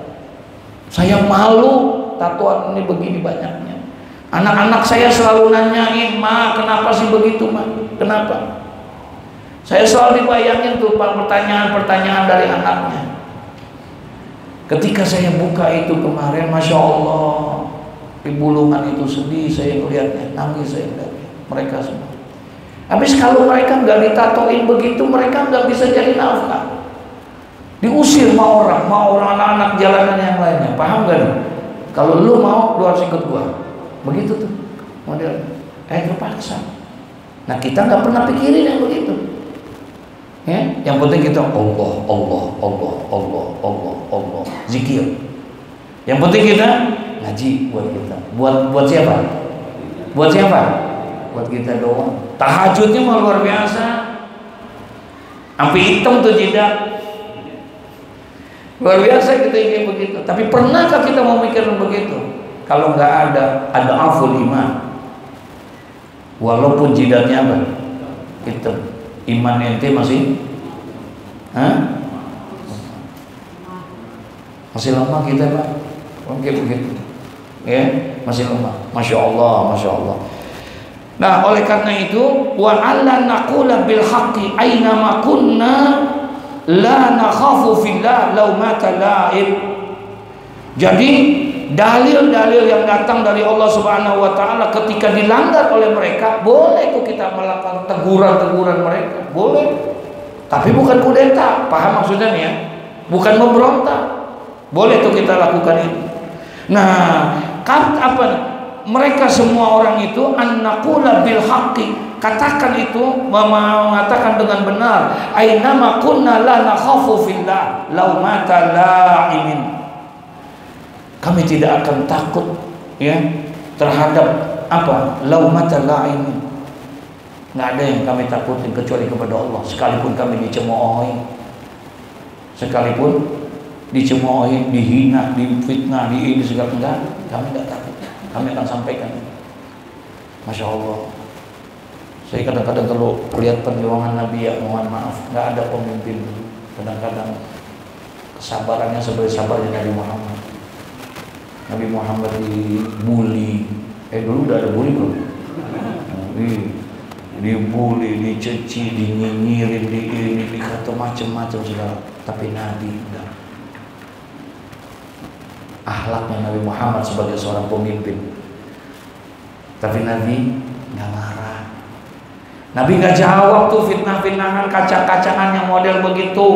saya malu tatoan ini begini banyaknya. Anak-anak saya selalu nanyain, Ma, kenapa sih begitu, Ma? Kenapa? Saya selalu dibayangin tuh pertanyaan-pertanyaan dari anaknya. Ketika saya buka itu kemarin, Masya Allah, di Bulungan itu sedih saya melihatnya, nangis saya melihatnya, mereka semua. Habis kalau mereka nggak ditatoin begitu, mereka nggak bisa jadi nafkah. Diusir mau orang anak-anak jalanan yang lainnya, paham gak nih? Kalau lu mau, lu harus ikut gua. Begitu tuh model, terpaksa. Nah kita nggak pernah pikirin yang begitu. Ya, yang penting kita Allah zikir. Yang penting kita ngaji buat kita. Buat siapa? Buat siapa? Buat kita doang. Tahajudnya mah luar biasa. Sampai hitam tuh jidat. Luar biasa kita ingin begitu. Tapi pernahkah kita mau mikirin begitu? Kalau nggak ada aful iman. Walaupun jidatnya apa? Hitam. Iman ente masih masih lemah kita Pak. Oke begitu ya, masih lemah. Masya Allah. Nah oleh karena itu, wa alla naqula bil haqqi aina ma kunna la nakhafu fillah law mata la'ib. Jadi dalil-dalil yang datang dari Allah Subhanahu wa taala ketika dilanggar oleh mereka, boleh tuh kita melakukan teguran-teguran mereka, boleh. Tapi bukan kudeta, paham maksudnya nih ya? Bukan memberontak. Boleh tuh kita lakukan itu. Nah, apa? Mereka semua orang itu an-naqula bil haqqi, katakan itu, mengatakan dengan benar, aina ma kunna la nakhafu fillah law mata la'imin. Kami tidak akan takut ya terhadap apa? Laumata la'in. Nggak ada yang kami takutin kecuali kepada Allah. Sekalipun kami dicemoohi, sekalipun dicemoohi, dihina, difitnah, di ini segala, enggak, kami tidak takut. Kami akan sampaikan. Masya Allah. Saya kadang-kadang kalau lihat perjuangan Nabi, ya mohon maaf, nggak ada pemimpin kadang-kadang kesabarannya seperti sabarnya Nabi Muhammad. Nabi Muhammad dibully, dulu udah ada bully belum? Dibully, dicaci, dinyinyirin, dikata macam-macam segala. Tapi Nabi enggak. akhlaknya Nabi Muhammad sebagai seorang pemimpin. Tapi Nabi nggak marah. Nabi nggak jawab tuh fitnah-fitnahan, kacang-kacangan yang model begitu,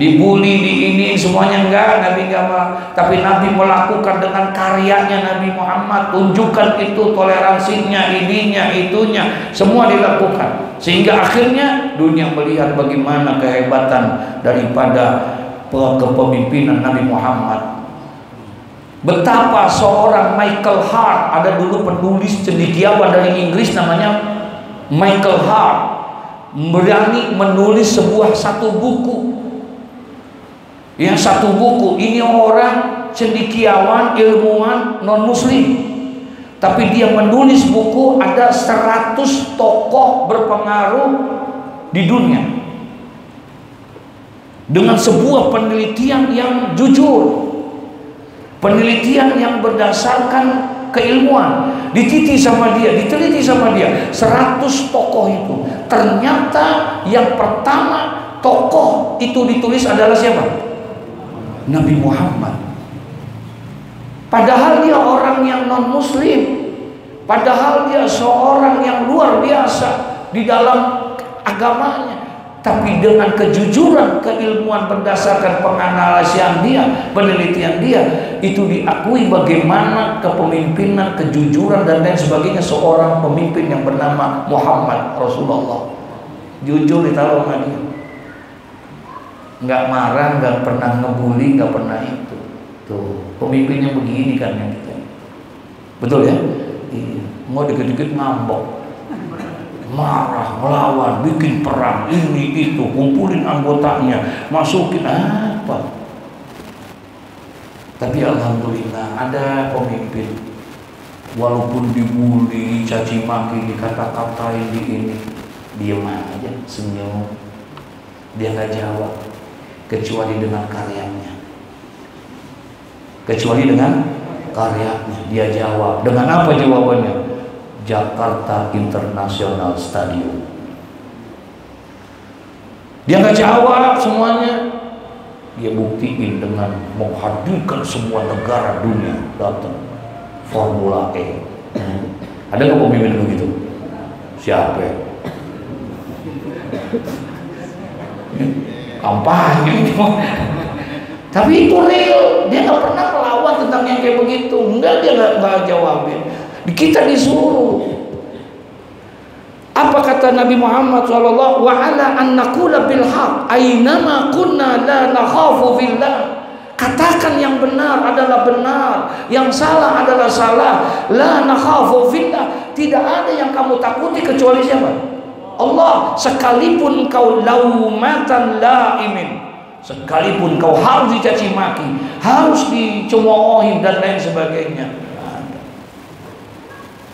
dibully, di ini semuanya enggak. Nabi nggak marah. Tapi Nabi melakukan dengan karyanya Nabi Muhammad, tunjukkan itu toleransinya, ininya, itunya, semua dilakukan. Sehingga akhirnya dunia melihat bagaimana kehebatan daripada kepemimpinan Nabi Muhammad. Betapa seorang Michael Hart, ada dulu penulis cendekiawan dari Inggris namanya Michael Hart, berani menulis satu buku. Yang satu buku ini orang cendekiawan, ilmuwan non muslim, tapi dia menulis buku ada 100 tokoh berpengaruh di dunia dengan sebuah penelitian yang jujur, penelitian yang berdasarkan keilmuan. Diteliti sama dia 100 tokoh itu. Ternyata yang pertama tokoh itu ditulis adalah siapa? Nabi Muhammad. Padahal dia orang yang non muslim, padahal dia seorang yang luar biasa di dalam agamanya, tapi dengan kejujuran, keilmuan berdasarkan penganalisian dia, penelitian dia, itu diakui bagaimana kepemimpinan, kejujuran dan lain sebagainya seorang pemimpin yang bernama Muhammad Rasulullah. Jujur ditaruh sama dia, nggak marah, nggak pernah ngebully, nggak pernah itu. Tuh pemimpinnya begini kan yang kita, betul ya? Mau dikit-dikit ngambek, marah, melawan, bikin perang, ini itu, kumpulin anggotanya, masukin apa. Tapi alhamdulillah ada pemimpin, walaupun dibully, caci maki, dikata-katain, di ini, diam aja, senyum. Dia nggak jawab, kecuali dengan karyanya. Kecuali dengan karyanya dia jawab. Dengan apa jawabannya? Jakarta International Stadium. Dia nggak jawab semuanya, dia buktiin dengan menghadirkan semua negara dunia datang Formula E. Ada nggak pemimpin begitu? Siapa? Kampanye itu. Tapi itu real. Dia nggak pernah melawan tentang yang kayak begitu. Enggak, dia nggak jawabin. Kita disuruh. Apa kata Nabi Muhammad SAW? Wa ala an naqula bil haq aynama kunna la nakhafu fillah. Katakan yang benar adalah benar, yang salah adalah salah. La nakhafu fillah. Tidak ada yang kamu takuti kecuali siapa? Allah. Sekalipun kau laumatan laimin, sekalipun kau harus dicaci maki, harus dicemoohin dan lain sebagainya,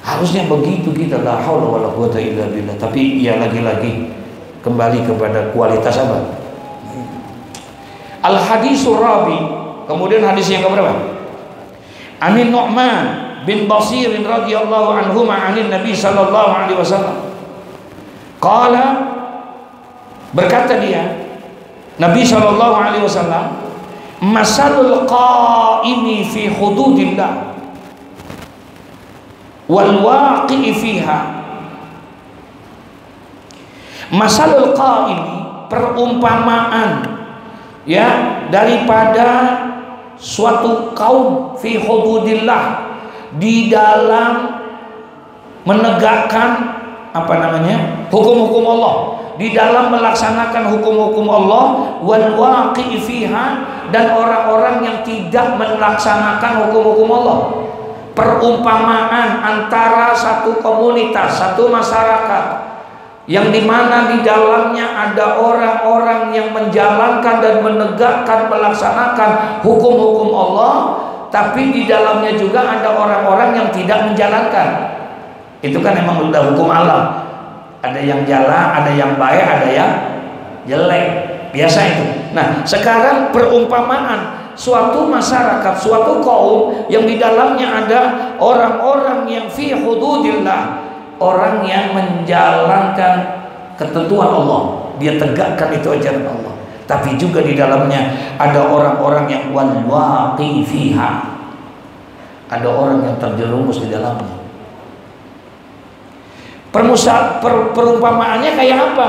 harusnya begitu kita, la haula wala quwata illa billah. Tapi ya lagi-lagi kembali kepada kualitas apa? Al hadisur rabi. Kemudian hadis yang keberapa? Anin Nu'man bin Bashir radhiyallahu anhu ma'anin Nabi sallallahu alaihi wasallam. Qala, berkata dia, Nabi sallallahu alaihi wasallam, masalul qaimi fi hududillah wal waqi'i fiha. Masalul qaimi, perumpamaan ya daripada suatu kaum fi hududillah, di dalam menegakkan apa namanya, hukum-hukum Allah, di dalam melaksanakan hukum-hukum Allah, wal waqi'i fiha, dan orang-orang yang tidak melaksanakan hukum-hukum Allah. Perumpamaan antara satu komunitas, satu masyarakat yang dimana di dalamnya ada orang-orang yang menjalankan dan menegakkan, melaksanakan hukum-hukum Allah, tapi di dalamnya juga ada orang-orang yang tidak menjalankan. Itu kan memang udah hukum alam. Ada yang jalan, ada yang baik, ada yang jelek. Biasa itu. Nah, sekarang perumpamaan suatu masyarakat, suatu kaum yang di dalamnya ada orang-orang yang fi hududillah, orang yang menjalankan ketentuan Allah, dia tegakkan itu ajaran Allah. Tapi juga di dalamnya ada orang-orang yang wal waqi fiha, ada orang yang terjerumus di dalamnya. Perumpamaannya kayak apa?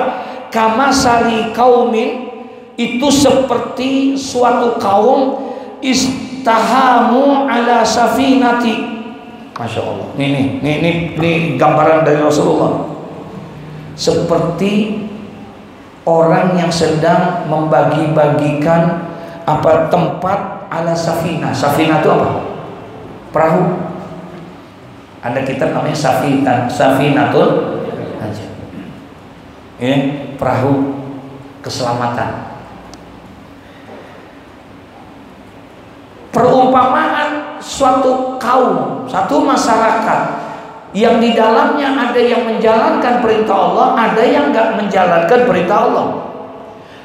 Kamasali kaumin, itu seperti suatu kaum istahamu ala safinati. Masya Allah. Ini gambaran dari Rasulullah. Seperti orang yang sedang membagi-bagikan tempat ala safinah. Safinah itu apa? Perahu. Ada kitab namanya Safinatul Najah. Ini perahu keselamatan. Perumpamaan suatu kaum, satu masyarakat yang di dalamnya ada yang menjalankan perintah Allah, ada yang enggak menjalankan perintah Allah.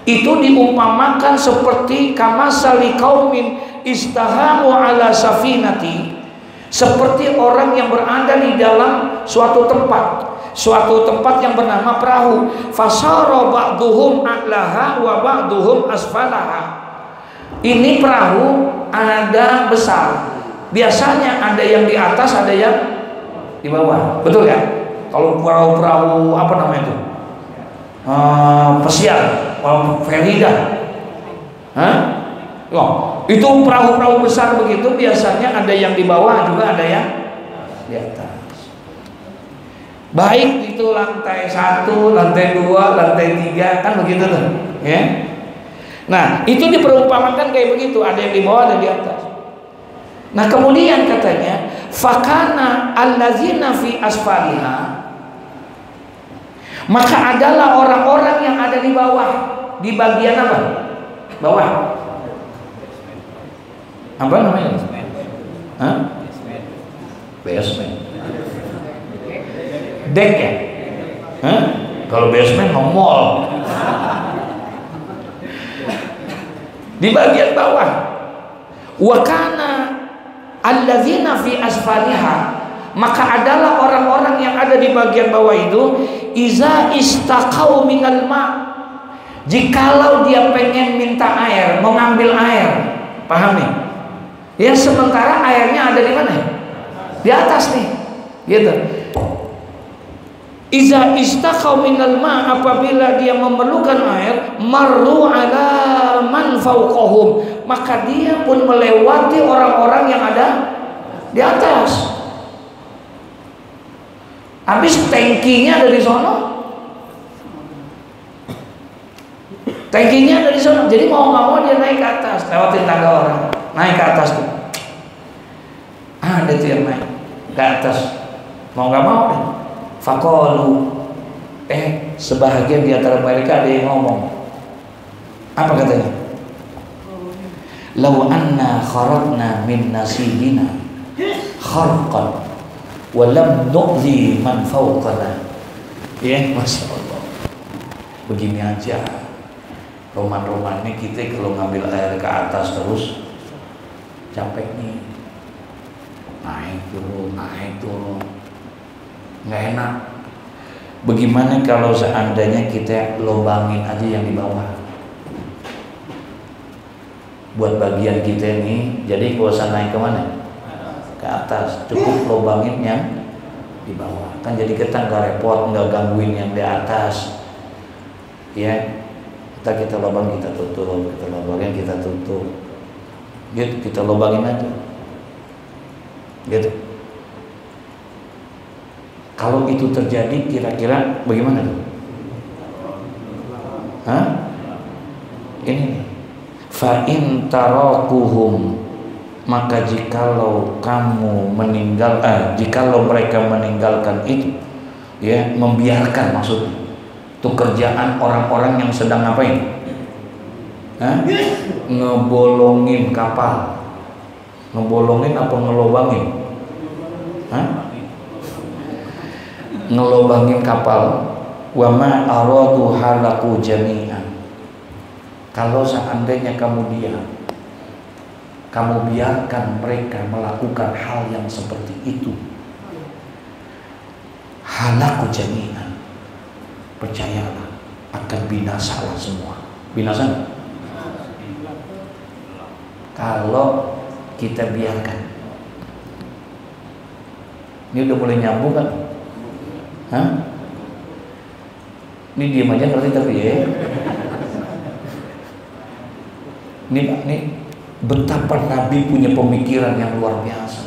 Itu diumpamakan seperti kamasali qaumin istahamu ala safinati, seperti orang yang berada di dalam suatu tempat yang bernama perahu. Fasara ba'duhum a'laha wa ba'duhum asfalaha. Ini perahu ada besar. Biasanya ada yang di atas, ada yang di bawah. Betul ya? Kalau perahu-perahu apa namanya itu? Pesiar, ferida. Itu perahu-perahu besar begitu, biasanya ada yang di bawah juga ada yang di atas. Baik itu lantai 1, lantai 2, lantai 3, kan begitu tuh, ya. Nah, itu diperumpamakan kayak begitu, ada yang di bawah, ada di atas. Nah, kemudian katanya, fakana allazina fi asfaliha, maka adalah orang-orang yang ada di bawah, di bagian apa? Bawah. Apa namanya? Basement. Deck ya? Kalau basement mall. Di bagian bawah. Wa kana alladzina fi asfaliha, maka adalah orang-orang yang ada di bagian bawah itu iza istaqau minal ma, jikalau dia pengen minta air, mau ngambil air, paham nih? Ya, sementara airnya ada di mana? Di atas nih, gitu. Iza istaqau minal ma, apabila dia memerlukan air, marru ala man fauqahum, maka dia pun melewati orang-orang yang ada di atas. Habis tangkinya ada di sono. Tangkinya ada di sono. Jadi mau nggak mau dia naik ke atas, lewatin tangga orang, naik ke atas tuh. Ada tuh yang naik ke atas, mau nggak mau deh. Faqalu, sebahagian di antara mereka ada yang ngomong. Apa katanya? Law anna kharaqna min nasibina kharqan wa lam nu'zi man fawqana. Ya, Masya Allah. Begini aja roman-romannya kita kalau ngambil air ke atas terus capek nih, naik turun nggak enak. Bagaimana kalau seandainya kita lubangin aja yang di bawah buat bagian kita nih, jadi nggak usah naik kemana, ke atas, cukup lubangin yang di bawah, kan jadi kita nggak repot, nggak gangguin yang di atas, ya. Kita lubang, kita tutup, kita lubangin, kita tutup, gitu, kita lubangin aja, gitu. Kalau itu terjadi, kira-kira bagaimana tuh? Ini fa in tarakuhum, maka jikalau kamu jikalau mereka meninggalkan itu, ya, membiarkan, maksudnya itu kerjaan orang-orang yang sedang ngapain? Ngebolongin kapal. Ngebolongin apa ngelobangin? Ngelobangin kapal. Wa ma aradu halaku jami'an. Kalau seandainya kamu biarkan mereka melakukan hal yang seperti itu, halaku jami'an, percayalah akan binasalah semua. Binasa kalau kita biarkan. Ini udah mulai nyambung kan? Hah? Ini diam aja ngerti tapi ya. Ini betapa Nabi punya pemikiran yang luar biasa.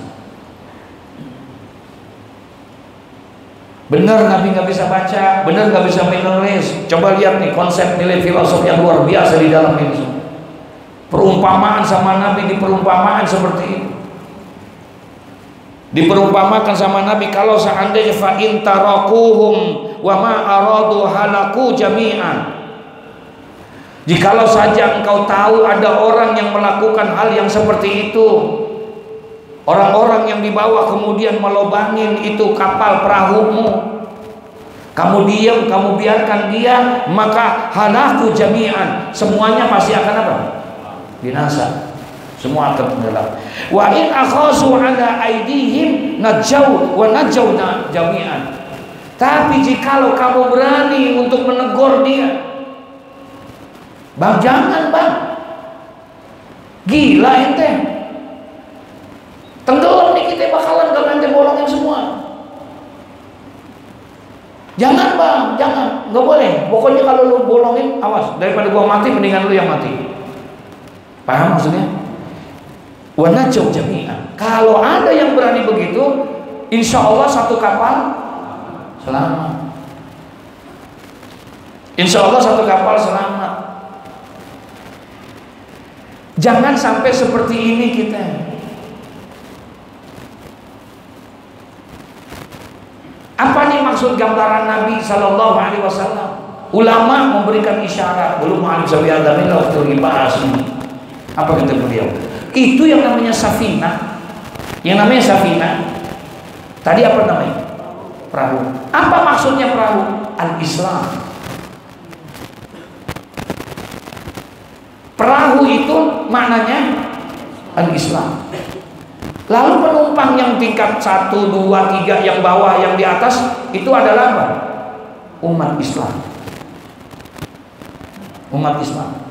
Benar Nabi nggak bisa baca, benar nggak bisa menulis. Coba lihat nih konsep nilai filosofi yang luar biasa di dalam ini semua. Perumpamaan sama Nabi diperumpamaan seperti itu. Diperumpamakan sama Nabi kalau seandainya fa in tarakuhum wa ma aradu halaku jami'an. Jikalau saja engkau tahu ada orang yang melakukan hal yang seperti itu, orang-orang yang dibawa kemudian melobangin itu kapal perahumu, kamu diam, kamu biarkan dia, maka halaku jami'an, semuanya pasti akan apa? Binasa, semua akan tenggelam. Wa in akhasu ala aidihim najau wa najauna jami'an. Tapi jikalau kamu berani untuk menegur dia, bang, jangan bang, gila ente, tenggelam nih kita bakalan kalau ente bolongin semua. Jangan bang, jangan, nggak boleh. Pokoknya kalau lu bolongin, awas, daripada gua mati mendingan lu yang mati. Paham maksudnya? Warna jauh jami'an. Kalau ada yang berani begitu, insya Allah satu kapal selamat. Insya Allah satu kapal selamat. Jangan sampai seperti ini kita. Apa nih maksud gambaran Nabi Sallallahu Alaihi Wasallam? Ulama memberikan isyarat. Belum ma'alif sabi adamin waktu dibahas ini. Apa kata beliau? Itu yang namanya safinah. Yang namanya safinah. Tadi apa namanya? Perahu. Apa maksudnya perahu? Al-Islam. Perahu itu maknanya al-Islam. Lalu penumpang yang tingkat 1, 2, 3, yang bawah, yang di atas, itu adalah apa? Umat Islam. Umat Islam.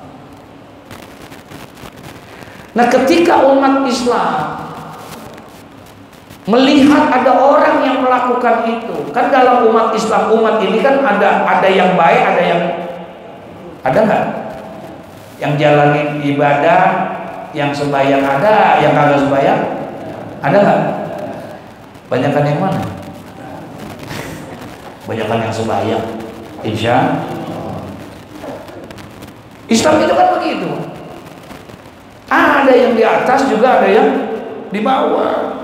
Nah, ketika umat Islam melihat ada orang yang melakukan itu, kan dalam umat Islam, umat ini kan ada yang baik, ada nggak? Yang jalanin ibadah, yang sembahyang ada, yang kagak sembahyang ada nggak? Banyakan yang mana? Banyakan yang sembahyang. Insya Islam itu kan begitu. Ada yang di atas juga ada yang di bawah.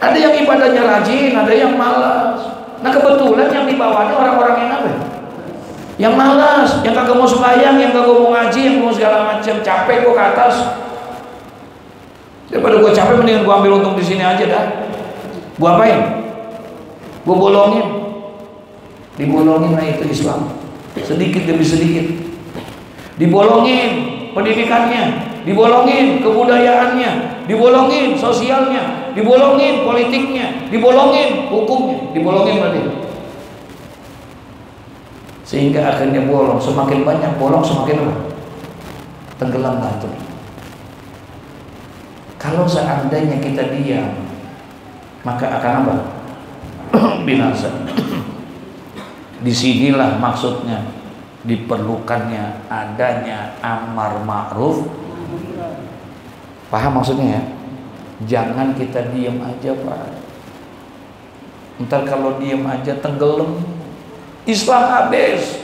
Ada yang ibadahnya rajin, ada yang malas. Nah kebetulan yang di bawah ini orang-orang yang apa? Yang malas, yang kagak mau sembahyang, yang kagak mau ngaji, yang mau segala macam. Capek gua ke atas. Daripada gua capek, mendingan gua ambil untung di sini aja dah. Gua apain? Gua bolongin. Dibolongin, nah itu Islam. Sedikit demi sedikit. Dibolongin pendidikannya, dibolongin kebudayaannya, dibolongin sosialnya, dibolongin politiknya, dibolongin hukumnya, dibolongin berarti. Sehingga akhirnya bolong, semakin banyak bolong semakin apa? Tenggelam gantung. Kalau seandainya kita diam, maka akan apa? Binasa. Disinilah maksudnya diperlukannya adanya amar ma'ruf. Paham maksudnya ya? Jangan kita diam aja Pak. Ntar kalau diam aja tenggelam, Islam habis.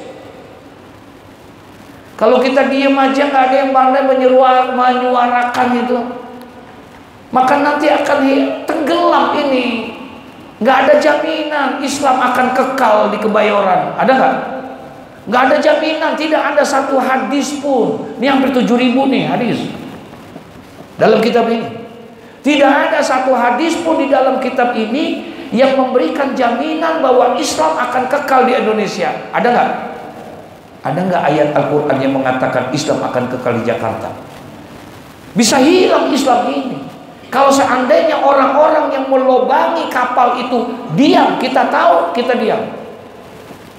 Kalau kita diam aja nggak ada yang pandai menyuarakan itu, maka nanti akan tenggelam ini. Nggak ada jaminan Islam akan kekal di Kebayoran. Ada nggak? Nggak ada jaminan. Tidak ada satu hadis pun. Ini hampir 7.000 nih hadis dalam kitab ini. Tidak ada satu hadis pun di dalam kitab ini yang memberikan jaminan bahwa Islam akan kekal di Indonesia. Ada nggak? Ada nggak ayat Al-Quran yang mengatakan Islam akan kekal di Jakarta? Bisa hilang Islam ini kalau seandainya orang-orang yang melobangi kapal itu diam. Kita tahu, kita diam.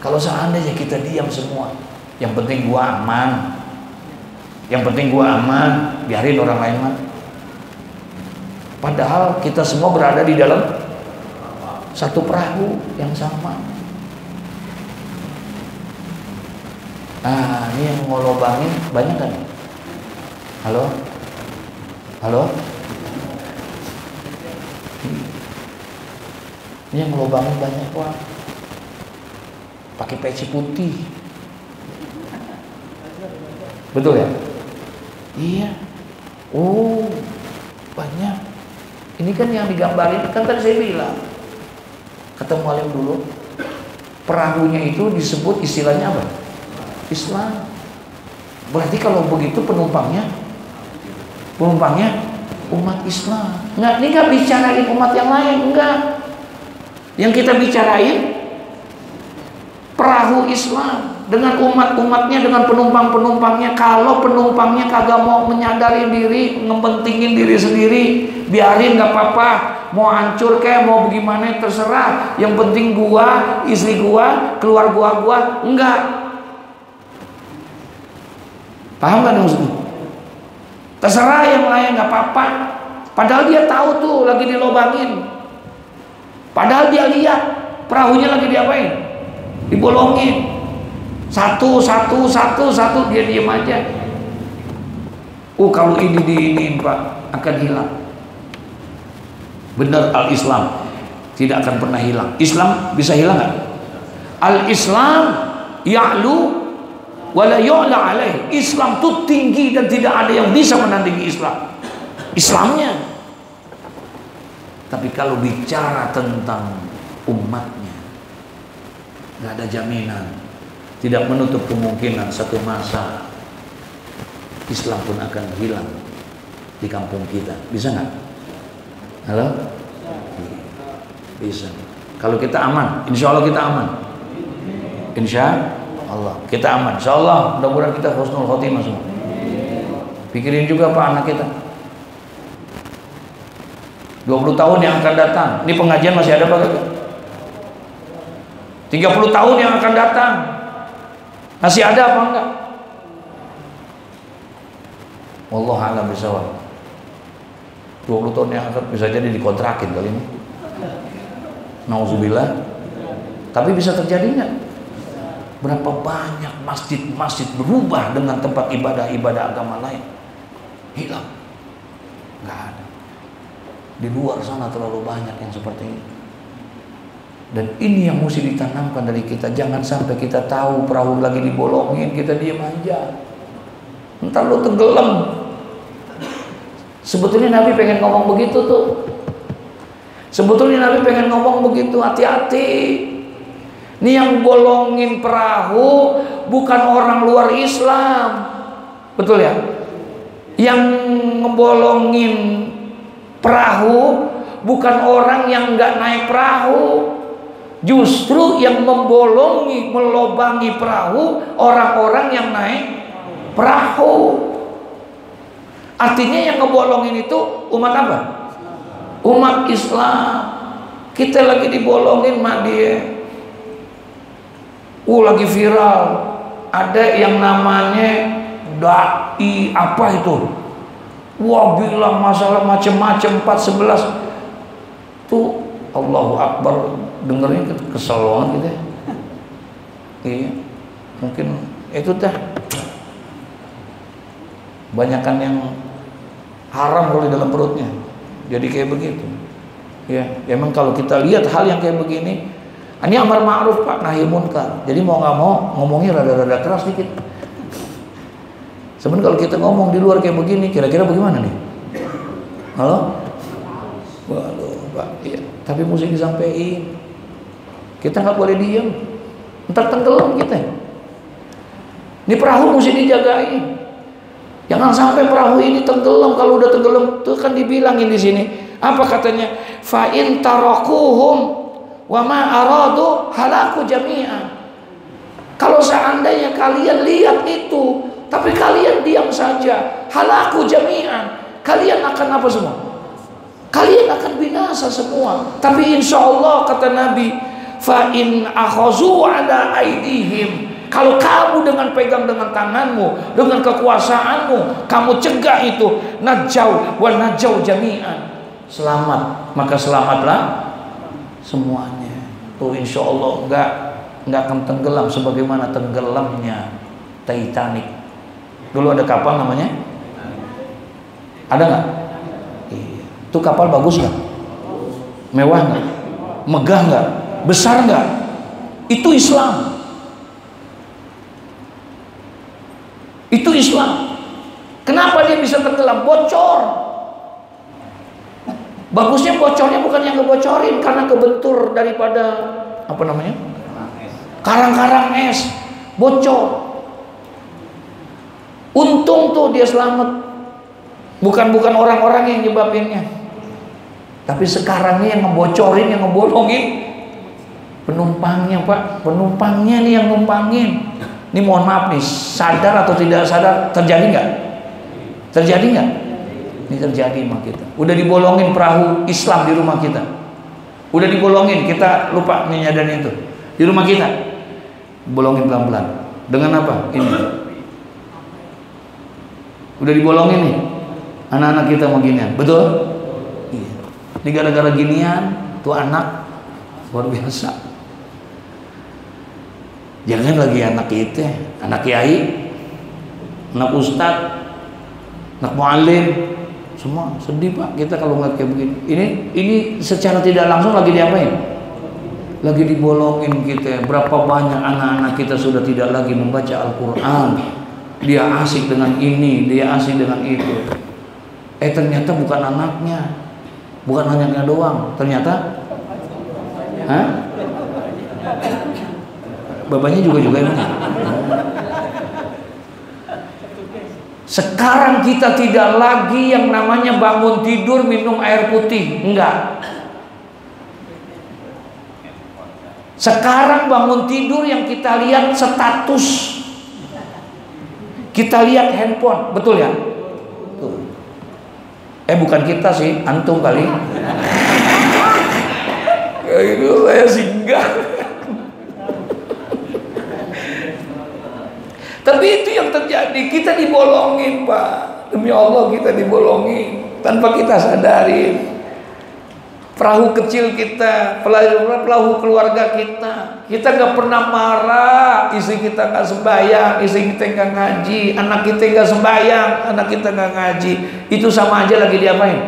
Kalau seandainya kita diam semua, yang penting gua aman, yang penting gua aman, biarin orang lain mah. Padahal kita semua berada di dalam satu perahu yang sama. Ini yang mau lobangin banyak kan? Halo? Halo? Ini yang lobangin banyak Pak. Pakai peci putih. Betul ya? Iya. Oh, banyak. Ini kan yang digambarin, kan tadi saya bilang, kata mualim dulu, perahunya itu disebut istilahnya apa? Islam. Berarti kalau begitu penumpangnya umat Islam. Ini nggak bicarain umat yang lain, enggak. Yang kita bicarain perahu Islam dengan umat-umatnya, dengan penumpang-penumpangnya. Kalau penumpangnya kagak mau menyadari diri, ngepentingin diri sendiri, biarin nggak apa-apa. Mau hancur kayak mau bagaimana terserah. Yang penting gua, istri gua, keluar gua, enggak. Paham kan maksudnya? Terserah yang lain nggak apa-apa. Padahal dia tahu tuh lagi dilobangin. Padahal dia lihat perahunya lagi diapain? Dibolongin. Satu dia diam aja. Kalau ini diinin Pak akan hilang. Benar, al-Islam tidak akan pernah hilang. Islam bisa hilang nggak? Al-Islam ya'lu wala yu'la alaih. Islam itu tinggi dan tidak ada yang bisa menandingi Islam. Islamnya. Tapi kalau bicara tentang umatnya, nggak ada jaminan. Tidak menutup kemungkinan satu masa Islam pun akan hilang di kampung kita. Bisa nggak? Halo? Bisa. Kalau kita aman, insya Allah kita aman. Insya Allah kita aman. Insya Allah mudah-mudahan kita husnul khotimah semua. Pikirin juga Pak anak kita 20 tahun yang akan datang. Ini pengajian masih ada Pak? 30 tahun yang akan datang masih ada apa enggak? Wallahu a'lam bishawab. 20 tahun yang akan bisa jadi dikontrakin kali ini. Nauzubillah. Tapi bisa terjadi enggak? Berapa banyak masjid-masjid berubah dengan tempat ibadah-ibadah agama lain? Hilang. Enggak ada. Di luar sana terlalu banyak yang seperti ini. Dan ini yang mesti ditanamkan dari kita. Jangan sampai kita tahu perahu lagi dibolongin, kita diam aja. Entar lo tenggelam. Sebetulnya Nabi pengen ngomong begitu tuh. Sebetulnya Nabi pengen ngomong begitu, hati-hati. Ini yang bolongin perahu bukan orang luar Islam. Betul ya? Yang ngebolongin perahu bukan orang yang nggak naik perahu. Justru yang melobangi perahu orang-orang yang naik perahu. Artinya yang ngebolongin itu umat apa? Umat Islam. Kita lagi dibolongin mak dia. Lagi viral. Ada yang namanya dai apa itu? Bilang masalah macam-macam 411. Tuh Allahu Akbar, dengernya kesel banget gitu ya. Iya. Mungkin itu dah. Banyakan yang haram kalau di dalam perutnya. Jadi kayak begitu. Ya, emang kalau kita lihat hal yang kayak begini, ini amar ma'ruf Pak, nahi munkar. Jadi mau nggak mau ngomongnya rada-rada keras dikit. Sebenarnya kalau kita ngomong di luar kayak begini, kira-kira bagaimana nih? Halo? Waduh, Pak. Iya. Tapi mesti disampaikan. Kita nggak boleh diam. Ntar tenggelam kita. Ini perahu mesti dijagain. Jangan sampai perahu ini tenggelam. Kalau udah tenggelam, tuh kan dibilangin di sini. Apa katanya? Fa in tarakuhum wa ma aradu halaku jami'an. Kalau seandainya kalian lihat itu, tapi kalian diam saja, halaku jami'an. Kalian akan apa semua? Kalian akan binasa semua. Tapi insya Allah kata Nabi, fa in akhazu ala aidihim. Kalau kamu dengan pegang dengan tanganmu, dengan kekuasaanmu, kamu cegah itu, najau wa najau jami'an. Selamat, maka selamatlah semuanya. Tuh insya Allah nggak akan tenggelam sebagaimana tenggelamnya Titanic. Dulu ada kapal namanya, ada nggak? Iya. Itu kapal bagus nggak? Mewah nggak? Megah nggak? Besar nggak? Itu Islam. Itu Islam. Kenapa dia bisa tenggelam? Bocor. Bagusnya bocornya bukan yang ngebocorin, karena kebentur daripada apa namanya? Karang-karang es, bocor. Untung tuh dia selamat. Bukan orang-orang yang nyebabinnya. Tapi sekarang nih yang ngebocorin, yang ngebolongin penumpangnya, Pak. Penumpangnya nih yang numpangin. Ini mohon maaf nih, sadar atau tidak sadar, terjadi nggak? Terjadi nggak? Ini terjadi sama kita. Udah dibolongin perahu Islam di rumah kita. Udah dibolongin, kita lupa menyadari itu. Di rumah kita, bolongin pelan-pelan. Dengan apa? Ini. Udah dibolongin nih, anak-anak kita mau ginian, betul? Iya. Ini gara-gara ginian, tuh anak luar biasa. Jangan lagi anak kita, anak kiai, anak ustad, anak muallim. Semua sedih Pak kita kalau ngeliat kayak begini. Ini secara tidak langsung lagi diapain? Lagi dibolongin kita. Berapa banyak anak-anak kita sudah tidak lagi membaca Al-Quran. Dia asik dengan ini, dia asik dengan itu. Ternyata bukan anaknya, bukan anaknya doang. Ternyata, bapaknya juga emang. Sekarang kita tidak lagi yang namanya bangun tidur minum air putih, enggak. Sekarang bangun tidur yang kita lihat status, kita lihat handphone, betul ya? Bukan kita sih, antum kali. Itu saya singgah. Tapi itu yang terjadi, kita dibolongin Pak. Demi Allah kita dibolongin tanpa kita sadari. Perahu kecil kita, perahu keluarga kita. Kita gak pernah marah, istri kita gak sembahyang, istri kita gak ngaji, anak kita gak sembahyang, anak kita gak ngaji. Itu sama aja lagi diapain?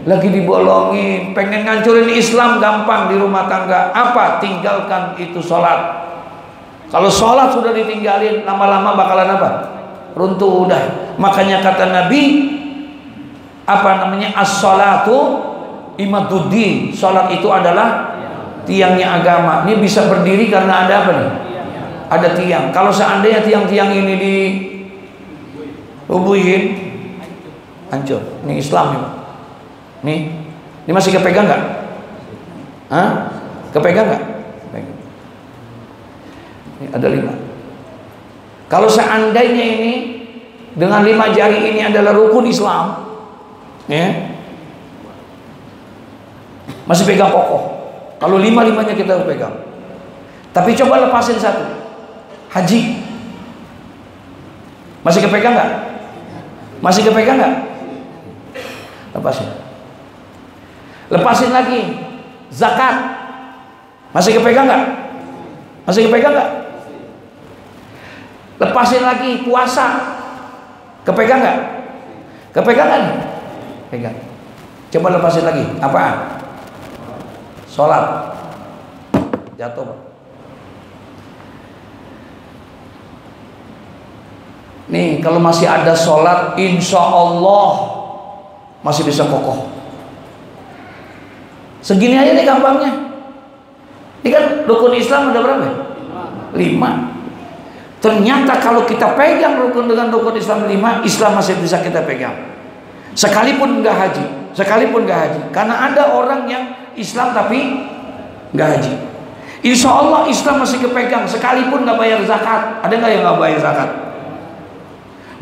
Lagi dibolongin. Pengen ngancurin Islam gampang di rumah tangga. Apa? Tinggalkan itu sholat. Kalau sholat sudah ditinggalin, lama-lama bakalan apa? Runtuh udah. Makanya kata Nabi, apa namanya? As-sholatu imaduddin. Sholat itu adalah tiangnya agama. Ini bisa berdiri karena ada apa nih? Ada tiang. Kalau seandainya tiang-tiang ini dirubuhin, hancur. Ini Islam nih. Ini masih kepegang nggak? Kepegang nggak? Ini ada 5. Kalau seandainya ini dengan 5 jari ini adalah rukun Islam, ya, masih pegang kokoh. Kalau 5-5-nya kita pegang. Tapi coba lepasin satu, haji, masih kepegang nggak? Masih kepegang nggak? Lepasin. Lepasin lagi, zakat, masih kepegang nggak? Masih kepegang nggak? Lepasin lagi, puasa, kepegang nggak? Kepegang kan? Pegang. Coba lepasin lagi, apaan? Sholat, jatuh Pak. Nih kalau masih ada sholat, insya Allah masih bisa kokoh. Segini aja nih gampangnya. Ini kan rukun Islam ada berapa? 5. Ternyata kalau kita pegang rukun dengan rukun Islam 5, Islam masih bisa kita pegang. Sekalipun nggak haji, karena ada orang yang Islam tapi nggak haji. Insya Allah Islam masih kepegang, sekalipun nggak bayar zakat. Ada nggak yang nggak bayar zakat?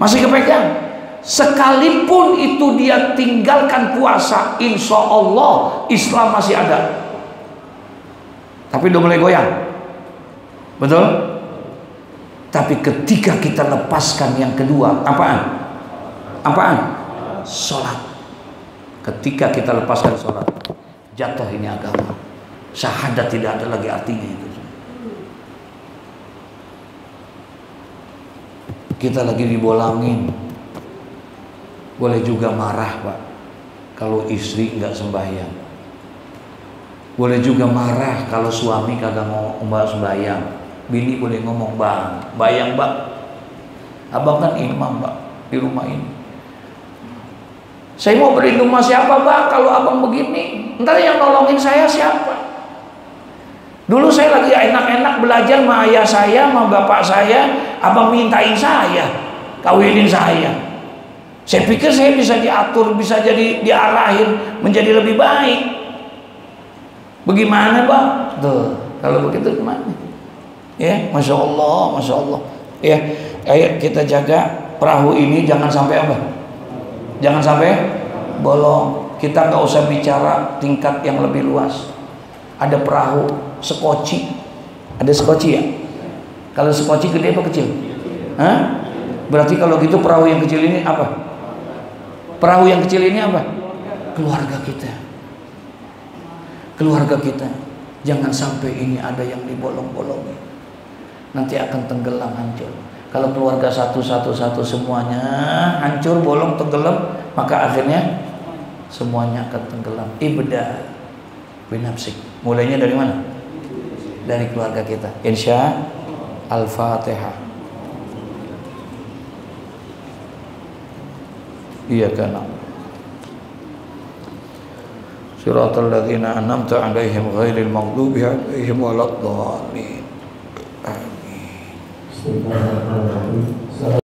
Masih kepegang. Sekalipun itu dia tinggalkan puasa, insya Allah Islam masih ada. Tapi udah mulai goyang, betul? Tapi ketika kita lepaskan yang kedua, apaan? Sholat. Ketika kita lepaskan sholat, jatuh ini agama. Syahadat tidak ada lagi artinya itu. Kita lagi dibolangin. Boleh juga marah, Pak, kalau istri nggak sembahyang. Boleh juga marah kalau suami kagak mau sembahyang. Bini boleh ngomong, bang, bayang bang, abang kan imam Pak di rumah ini. Saya mau berlindung sama siapa Bang kalau abang begini? Ntar yang nolongin saya siapa? Dulu saya lagi enak-enak belajar sama ayah saya, sama bapak saya, abang mintain saya, kawinin saya. Saya pikir saya bisa diatur, bisa jadi diarahin menjadi lebih baik. Bagaimana Bang? Tuh, kalau begitu gimana? Ya, Masya Allah, Masya Allah. Ya, ayo kita jaga perahu ini jangan sampai apa? Jangan sampai bolong. Kita nggak usah bicara tingkat yang lebih luas. Ada perahu sekoci, ada sekoci ya? Kalau sekoci gede apa kecil? Hah? Berarti kalau gitu perahu yang kecil ini apa? Perahu yang kecil ini apa? Keluarga kita. Keluarga kita. Jangan sampai ini ada yang dibolong-bolongi. Nanti akan tenggelam, hancur. Kalau keluarga satu semuanya hancur, bolong, tenggelam, maka akhirnya semuanya akan tenggelam. Ibda binafsik. Mulainya dari mana? Dari keluarga kita. Insya Al-Fatihah. Iya kan. Siratal ladzina an'amta 'alaihim ghairil maghdubi 'alaihim waladdallin. Amin.